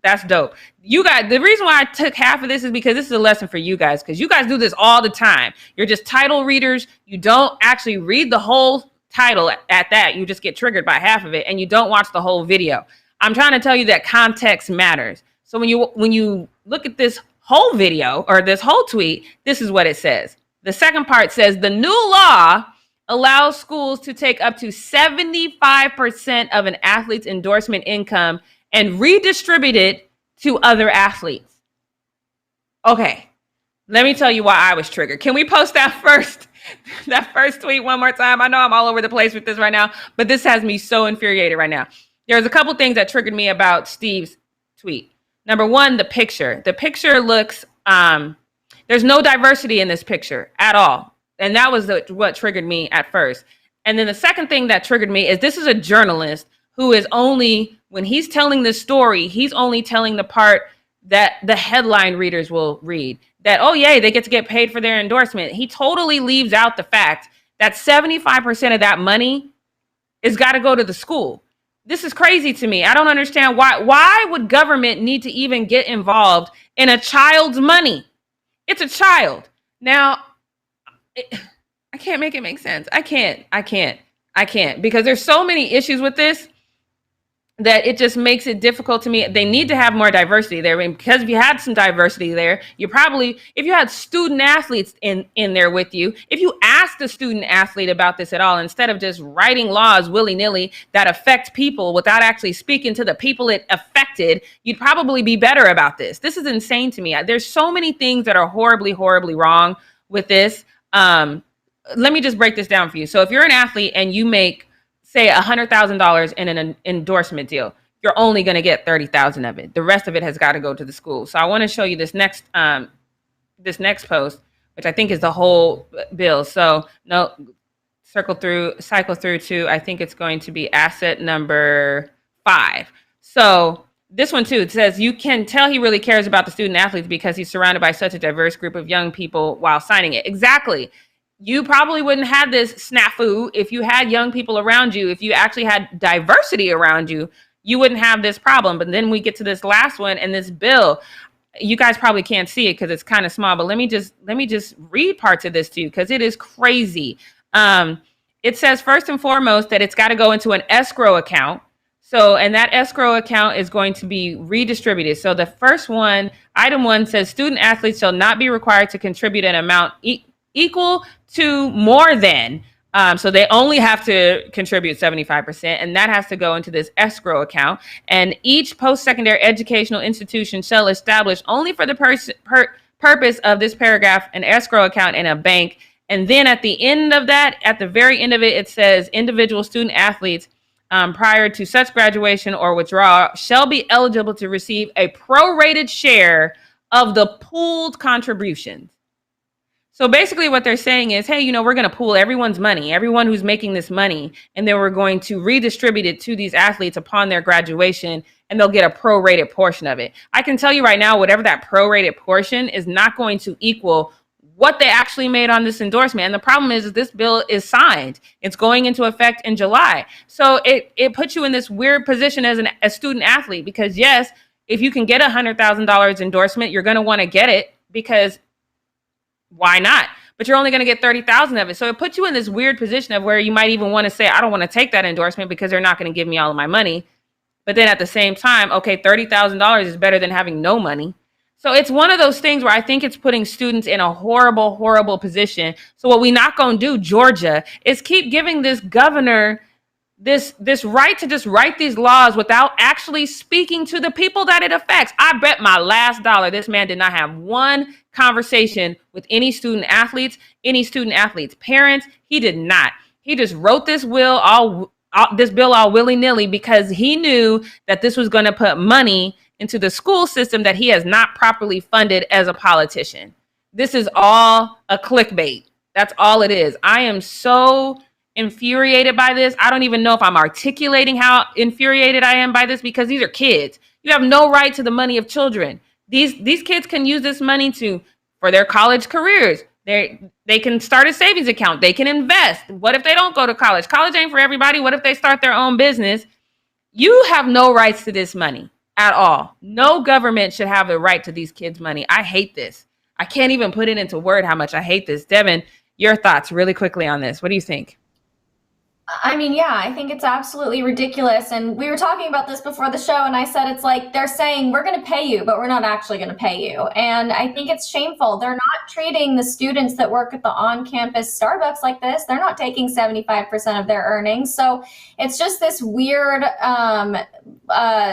that's dope. You guys, the reason why I took half of this is because this is a lesson for you guys, because you guys do this all the time. You're just title readers. You don't actually read the whole title at that. You just get triggered by half of it and you don't watch the whole video. I'm trying to tell you that context matters. So when you look at this whole video or this whole tweet, this is what it says. The second part says the new law allows schools to take up to 75% of an athlete's endorsement income and redistribute it to other athletes. Okay, let me tell you why I was triggered. Can we post that first tweet one more time? I know I'm all over the place with this right now, but this has me so infuriated right now. There's a couple things that triggered me about Steve's tweet. Number one, the picture. The picture looks, there's no diversity in this picture at all. And that was what triggered me at first. And then the second thing that triggered me is this is a journalist who is when he's telling this story, he's only telling the part that the headline readers will read. That, oh, yay, they get to get paid for their endorsement. He totally leaves out the fact that 75% of that money is got to go to the school. This is crazy to me. I don't understand why would government need to even get involved in a child's money? It's a child. Now, I can't make it make sense. I can't because there's so many issues with this that it just makes it difficult to me. They need to have more diversity there. Because if you had some diversity there, if you had student athletes in there with you, if you asked a student athlete about this at all, instead of just writing laws willy-nilly that affect people without actually speaking to the people it affected, you'd probably be better about this. This is insane to me. There's so many things that are horribly, horribly wrong with this. Let me just break this down for you. So if you're an athlete and you make, say, $100,000 in an endorsement deal, you're only going to get $30,000 of it. The rest of it has got to go to the school. So I want to show you this next post, which I think is the whole bill. So no, cycle through to, I think it's going to be asset number 5. So this one too, it says you can tell he really cares about the student athletes because he's surrounded by such a diverse group of young people while signing it. Exactly. You probably wouldn't have this snafu if you had young people around you. If you actually had diversity around you, you wouldn't have this problem. But then we get to this last one and this bill. You guys probably can't see it because it's kind of small, but let me just read parts of this to you because it is crazy. It says first and foremost that it's got to go into an escrow account. So, and that escrow account is going to be redistributed. So the first one, item 1 says student athletes shall not be required to contribute an amount equal to more than So they only have to contribute 75%, and that has to go into this escrow account. And each post-secondary educational institution shall establish only for the purpose of this paragraph an escrow account in a bank. And then at the end of that, at the very end of it, it says individual student athletes prior to such graduation or withdrawal shall be eligible to receive a prorated share of the pooled contributions. So basically what they're saying is, hey, we're going to pool everyone's money, everyone who's making this money, and then we're going to redistribute it to these athletes upon their graduation, and they'll get a prorated portion of it. I can tell you right now, whatever that prorated portion is not going to equal what they actually made on this endorsement. And the problem is this bill is signed. It's going into effect in July. So it puts you in this weird position as a student athlete, because yes, if you can get $100,000 endorsement, you're going to want to get it because why not? But you're only going to get 30,000 of it. So it puts you in this weird position of where you might even want to say, I don't want to take that endorsement because they're not going to give me all of my money. But then at the same time, okay, $30,000 is better than having no money. So it's one of those things where I think it's putting students in a horrible, horrible position. So what we're not going to do, Georgia, is keep giving this governor this right to just write these laws without actually speaking to the people that it affects. I bet my last dollar this man did not have one conversation with any student athletes, parents. He did not. He just wrote this bill all willy-nilly because he knew that this was going to put money into the school system that he has not properly funded as a politician. This is all a clickbait. That's all it is. I am so infuriated by this. I don't even know if I'm articulating how infuriated I am by this, because these are kids. You have no right to the money of children. These kids can use this money for their college careers. They can start a savings account. They can invest. What if they don't go to college? College ain't for everybody. What if they start their own business? You have no rights to this money at all. No government should have the right to these kids' money. I hate this. I can't even put it into word how much I hate this. Devin, your thoughts really quickly on this. What do you think? I mean, yeah, I think it's absolutely ridiculous. And we were talking about this before the show, and I said it's like they're saying we're going to pay you, but we're not actually going to pay you. And I think it's shameful. They're not treating the students that work at the on-campus Starbucks like this. They're not taking 75% of their earnings. So it's just this weird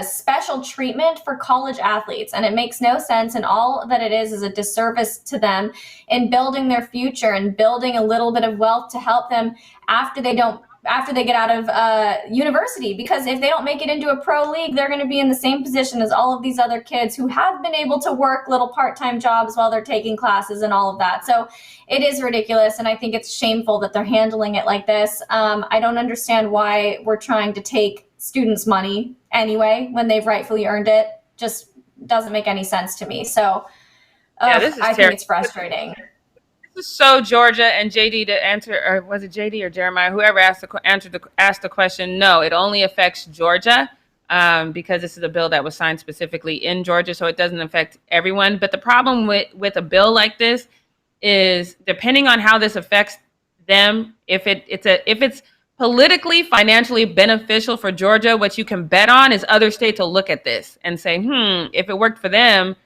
special treatment for college athletes. And it makes no sense. And all that it is a disservice to them in building their future and building a little bit of wealth to help them after they get out of university, because if they don't make it into a pro league, they're going to be in the same position as all of these other kids who have been able to work little part-time jobs while they're taking classes and all of that. So it is ridiculous, and I think it's shameful that they're handling it like this. I don't understand why we're trying to take students' money anyway when they've rightfully earned it. Just doesn't make any sense to me. So I think it's frustrating. So Georgia and JD to answer, or was it JD or Jeremiah, whoever asked the question? No, it only affects Georgia because this is a bill that was signed specifically in Georgia, so it doesn't affect everyone. But the problem with a bill like this is, depending on how this affects them, if it's politically, financially beneficial for Georgia, what you can bet on is other states will look at this and say, if it worked for them.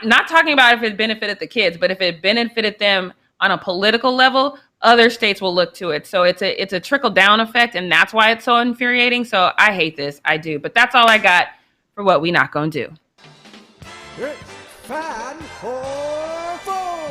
Not talking about if it benefited the kids, but if it benefited them on a political level, other states will look to it. So it's a trickle down effect, and that's why it's so infuriating. So I hate this. I do. But that's all I got for what we not gonna do. It's Fan or Foe.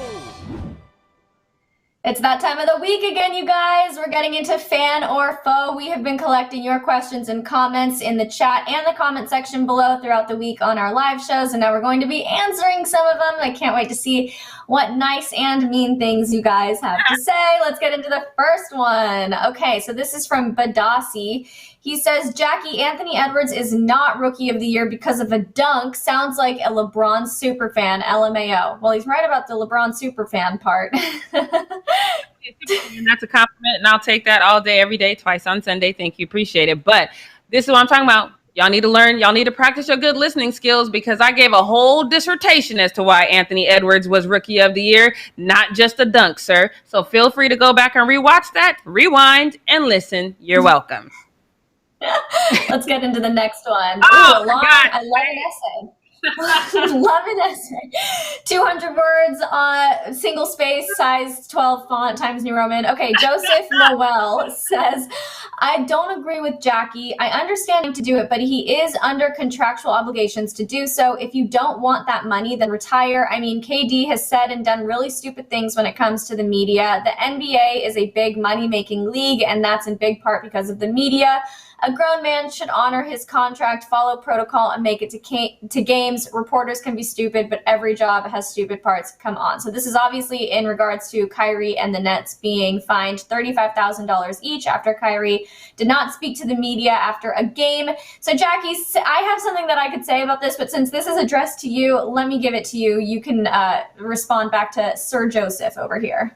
It's that time of the week again, you guys. We're getting into fan or foe. We have been collecting your questions and comments in the chat and the comment section below throughout the week on our live shows, and now we're going to be answering some of them. I can't wait to see what nice and mean things you guys have to say. Let's get into the first one. Okay, so this is from Badasi. He says, Jackie, Anthony Edwards is not Rookie of the Year because of a dunk. Sounds like a LeBron superfan, LMAO. Well, he's right about the LeBron superfan part. That's a compliment, and I'll take that all day, every day, twice on Sunday. Thank you. Appreciate it. But this is what I'm talking about. Y'all need to learn. Y'all need to practice your good listening skills, because I gave a whole dissertation as to why Anthony Edwards was Rookie of the Year, not just a dunk, sir. So feel free to go back and rewatch that, rewind, and listen. You're welcome. Let's get into the next one. Oh, Ooh, I love an essay. Love an essay. 200 words, single space, size 12 font, Times New Roman. Okay, Joseph Noel says, I don't agree with Jackie. I understand him to do it, but he is under contractual obligations to do so. If you don't want that money, then retire. I mean, KD has said and done really stupid things when it comes to the media. The NBA is a big money-making league, and that's in big part because of the media. A grown man should honor his contract, follow protocol, and make it to games. Reporters can be stupid, but every job has stupid parts. Come on. So this is obviously in regards to Kyrie and the Nets being fined $35,000 each after Kyrie did not speak to the media after a game. So Jackie, I have something that I could say about this, but since this is addressed to you, let me give it to you. You can respond back to Sir Joseph over here.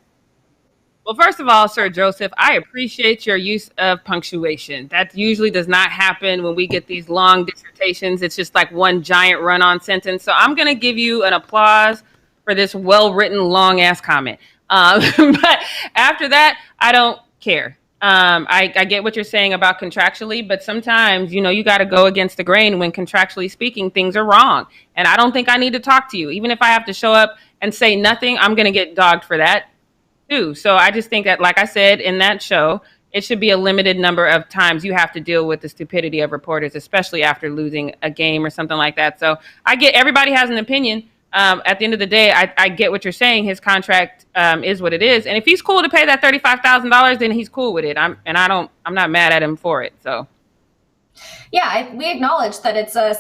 Well, first of all, Sir Joseph, I appreciate your use of punctuation. That usually does not happen when we get these long dissertations. It's just like one giant run-on sentence. So I'm going to give you an applause for this well-written, long-ass comment. But after that, I don't care. I get what you're saying about contractually, but sometimes, you got to go against the grain when contractually speaking, things are wrong. And I don't think I need to talk to you. Even if I have to show up and say nothing, I'm going to get dogged for that. So I just think that, like I said in that show, it should be a limited number of times you have to deal with the stupidity of reporters, especially after losing a game or something like that. So I get everybody has an opinion. At the end of the day, I get what you're saying. His contract is what it is, and if he's cool to pay that $35,000, then he's cool with it. I'm not mad at him for it. So. Yeah, we acknowledge that it's a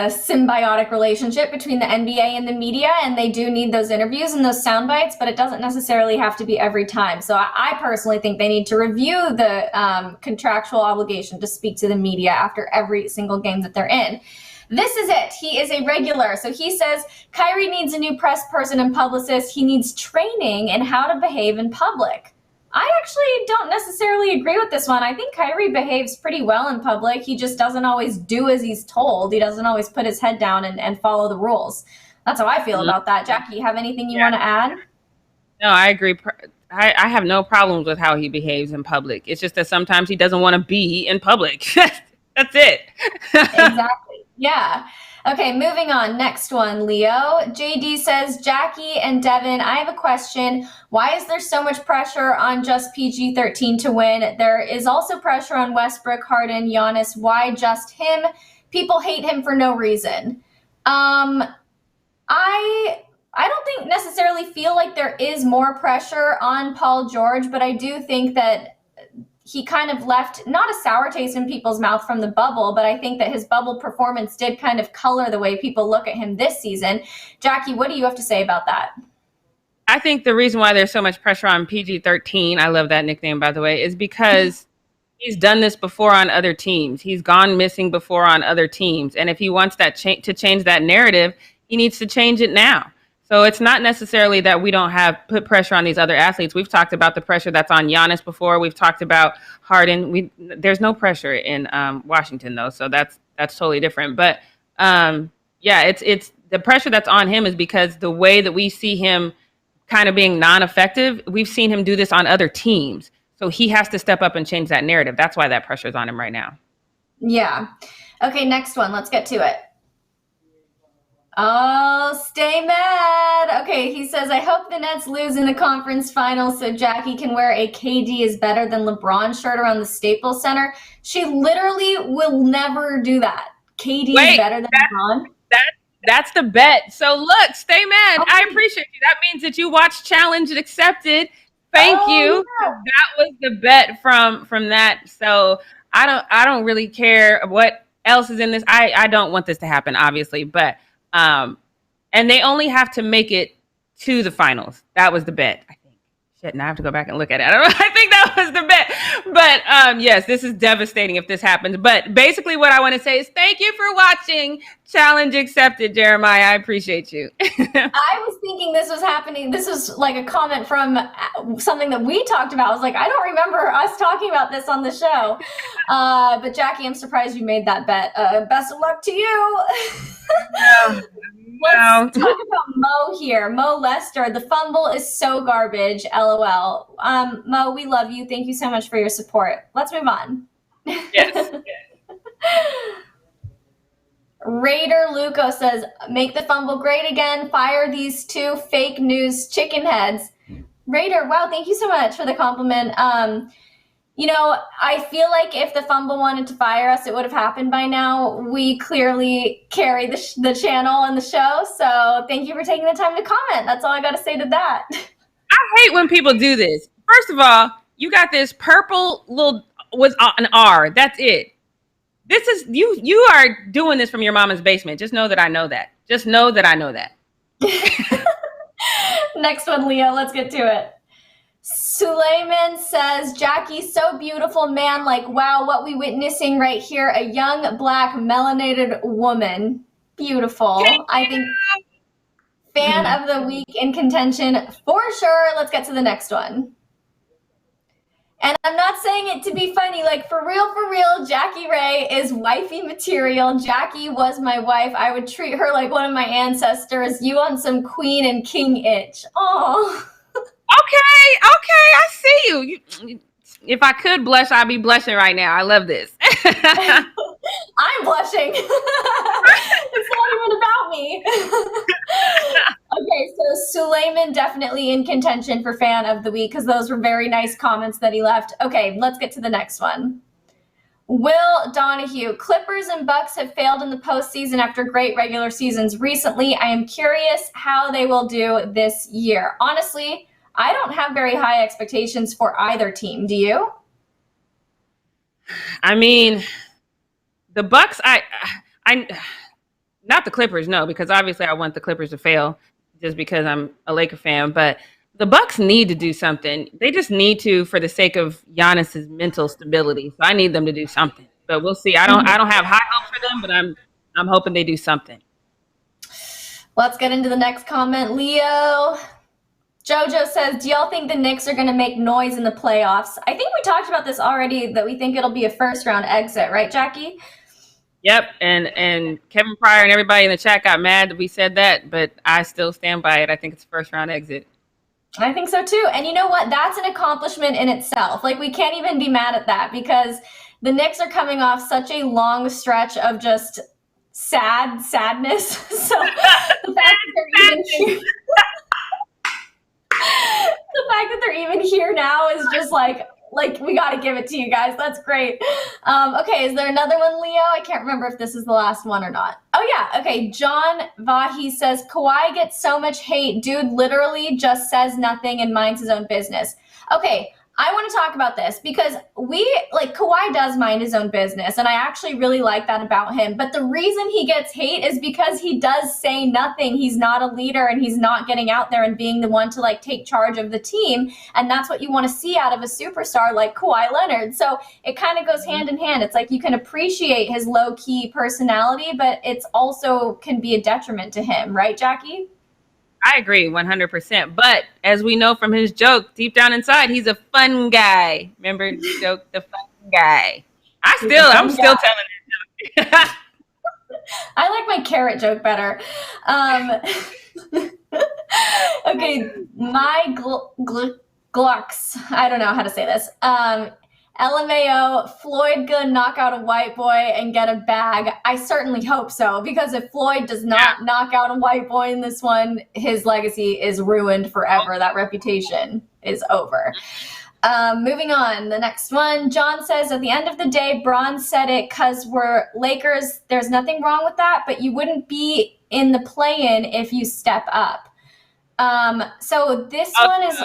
symbiotic relationship between the NBA and the media, and they do need those interviews and those sound bites, but it doesn't necessarily have to be every time. So I personally think they need to review the contractual obligation to speak to the media after every single game that they're in. This is it. He is a regular. So he says Kyrie needs a new press person and publicist. He needs training in how to behave in public. I actually don't necessarily agree with this one. I think Kyrie behaves pretty well in public. He just doesn't always do as he's told. He doesn't always put his head down and follow the rules. That's how I feel about that. Jackie, you have anything you want to add? No, I agree. I have no problems with how he behaves in public. It's just that sometimes he doesn't want to be in public. That's it. Exactly. Yeah. Okay, moving on. Next one, Leo. JD says, Jackie and Devin, I have a question. Why is there so much pressure on just PG-13 to win? There is also pressure on Westbrook, Harden, Giannis. Why just him? People hate him for no reason. I don't necessarily feel like there is more pressure on Paul George, but I do think that he kind of left not a sour taste in people's mouth from the bubble, but I think that his bubble performance did kind of color the way people look at him this season. Jackie, what do you have to say about that? I think the reason why there's so much pressure on PG-13, I love that nickname, by the way, is because he's done this before on other teams. He's gone missing before on other teams. And if he wants that to change that narrative, he needs to change it now. So it's not necessarily that we don't put pressure on these other athletes. We've talked about the pressure that's on Giannis before. We've talked about Harden. There's no pressure in Washington, though. So that's totally different. But it's the pressure that's on him is because the way that we see him kind of being non-effective, we've seen him do this on other teams. So he has to step up and change that narrative. That's why that pressure is on him right now. Yeah. Okay, next one. Let's get to it. Oh, stay mad. Okay, he says, I hope the Nets lose in the conference finals so Jackie can wear a KD is better than LeBron shirt around the Staples Center. She literally will never do that. KD is better than LeBron. That's the bet. So look, stay mad. Okay. I appreciate you. That means that you watched Challenge and Accepted. Thank you. Yeah. That was the bet from that. So I don't really care what else is in this. I don't want this to happen, obviously, but and they only have to make it to the finals. That was the bet, I think. Shit, now I have to go back and look at it. I think that was the bet. But yes, this is devastating if this happens. But basically what I want to say is thank you for watching Challenge Accepted, Jeremiah. I appreciate you. I was thinking this was happening. This was like a comment from something that we talked about. I was like, I don't remember us talking about this on the show. But Jackie, I'm surprised you made that bet. Best of luck to you. Let's talk about Mo here. Mo Lester, the fumble is so garbage, LOL. Mo, we love you. Thank you so much for your support. Let's move on. Yes. Raider Luco says, make the fumble great again. Fire these two fake news chicken heads. Raider, wow, thank you so much for the compliment. I feel like if the fumble wanted to fire us, it would have happened by now. We clearly carry the channel and the show, so thank you for taking the time to comment. That's all I got to say to that. I hate when people do this. First of all, you got this purple little with an R. That's it. This is you are doing this from your mama's basement. Just know that I know that. Just know that I know that. Next one, Leo. Let's get to it. Suleiman says, Jackie, so beautiful, man. Like, wow, what we witnessing right here. A young, black, melanated woman. Beautiful. I think fan of the week in contention for sure. Let's get to the next one. And I'm not saying it to be funny. Like, for real, Jackie Ray is wifey material. Jackie was my wife. I would treat her like one of my ancestors. You on some queen and king itch. Oh. Okay, I see you. If I could blush, I'd be blushing right now. I love this. I'm blushing. It's not even about me. Okay, so Suleiman definitely in contention for fan of the week because those were very nice comments that he left. Okay, let's get to the next one. Will Donahue, Clippers and Bucks have failed in the postseason after great regular seasons recently. I am curious how they will do this year. Honestly, I don't have very high expectations for either team. Do you? I mean, the Bucks, I not the Clippers, no, because obviously I want the Clippers to fail just because I'm a Laker fan. But the Bucks need to do something. They just need to, for the sake of Giannis's mental stability. So I need them to do something. But we'll see. I don't have high hopes for them, but I'm hoping they do something. Let's get into the next comment, Leo. Jojo says, do y'all think the Knicks are going to make noise in the playoffs? I think we talked about this already, that we think it'll be a first-round exit, right, Jackie? Yep, and Kevin Pryor and everybody in the chat got mad that we said that, but I still stand by it. I think it's a first-round exit. I think so, too. And you know what? That's an accomplishment in itself. Like, we can't even be mad at that because the Knicks are coming off such a long stretch of just sadness. So the fact that they're even here now is just like we got to give it to you guys. That's great. Okay, is there another one, Leo? I can't remember if this is the last one or not. Oh, yeah. Okay, John Vahi says, Kawhi gets so much hate. Dude literally just says nothing and minds his own business. Okay, I want to talk about this because Kawhi does mind his own business, and I actually really like that about him. But the reason he gets hate is because he does say nothing. He's not a leader, and he's not getting out there and being the one to take charge of the team. And that's what you want to see out of a superstar like Kawhi Leonard. So it kind of goes hand in hand. It's like you can appreciate his low-key personality, but it's also can be a detriment to him, right, Jackie? I agree 100%. But as we know from his joke, deep down inside, he's a fun guy. Remember the joke, the fun guy. I'm still telling it. I like my carrot joke better. Okay, my Glocks. I don't know how to say this. LMAO, Floyd gonna knock out a white boy and get a bag. I certainly hope so, because if Floyd does not knock out a white boy in this one, his legacy is ruined forever. That reputation is over. Moving on, the next one. John says, at the end of the day, Bron said it because we're Lakers. There's nothing wrong with that, but you wouldn't be in the play-in if you step up. So this one is...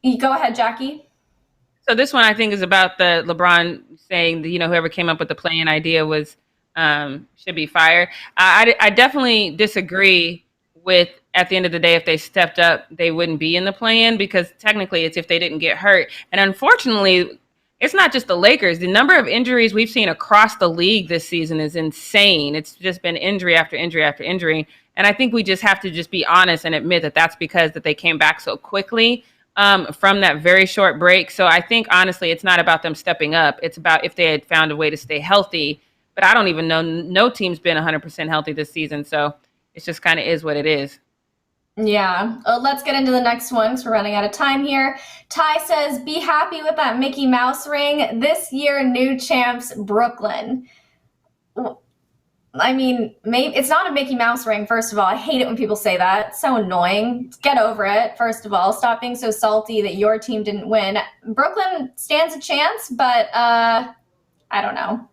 You go ahead, Jackie. So this one I think is about the LeBron saying that, whoever came up with the play-in idea was should be fired. I definitely disagree with, at the end of the day, if they stepped up, they wouldn't be in the play-in, because technically it's if they didn't get hurt. And unfortunately, it's not just the Lakers. The number of injuries we've seen across the league this season is insane. It's just been injury after injury after injury. And I think we just have to just be honest and admit that that's because that they came back so quickly from that very short break. So I think, honestly, it's not about them stepping up. It's about if they had found a way to stay healthy. But I don't even know. No team's been 100% healthy this season. So it just kind of is what it is. Yeah. Let's get into the next one because we're running out of time here. Ty says, be happy with that Mickey Mouse ring. This year, new champs, Brooklyn. I mean, maybe it's not a Mickey Mouse ring, first of all. I hate it when people say that. It's so annoying. Get over it, first of all. Stop being so salty that your team didn't win. Brooklyn stands a chance, but I don't know.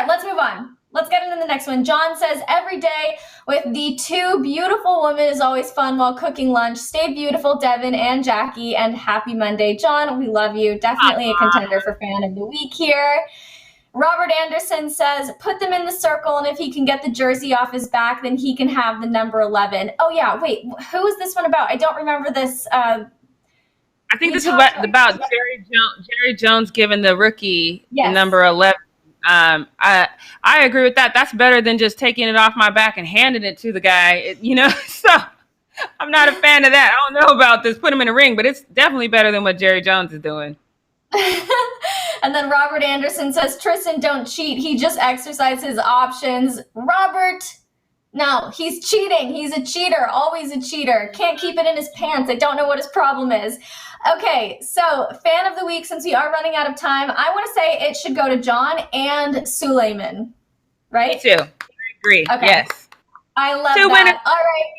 Let's move on. Let's get into the next one. John says, every day with the two beautiful women is always fun while cooking lunch. Stay beautiful, Devin and Jackie, and happy Monday. John, we love you. Definitely a contender for fan of the week here. Robert Anderson says, put them in the circle, and if he can get the jersey off his back, then he can have the number 11. Oh, yeah, wait, who is this one about? I don't remember this. I think this is about Jerry Jones giving the rookie the number 11. I agree with that. That's better than just taking it off my back and handing it to the guy, so I'm not a fan of that. I don't know about this, put him in a ring, but it's definitely better than what Jerry Jones is doing. And then Robert Anderson says, Tristan, don't cheat. He just exercised his options. Robert, no, he's cheating. He's a cheater, always a cheater. Can't keep it in his pants. I don't know what his problem is. Okay, so fan of the week, since we are running out of time, I want to say it should go to John and Suleiman, right? Me too. I agree. Okay. Yes. I love that. Winners. All right.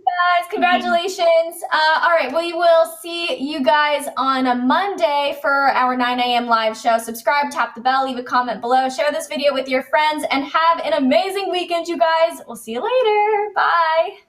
Guys, congratulations. All right, we will see you guys on a Monday for our 9 a.m. live show. Subscribe, tap the bell, leave a comment below, share this video with your friends, and have an amazing weekend, you guys. We'll see you later. Bye.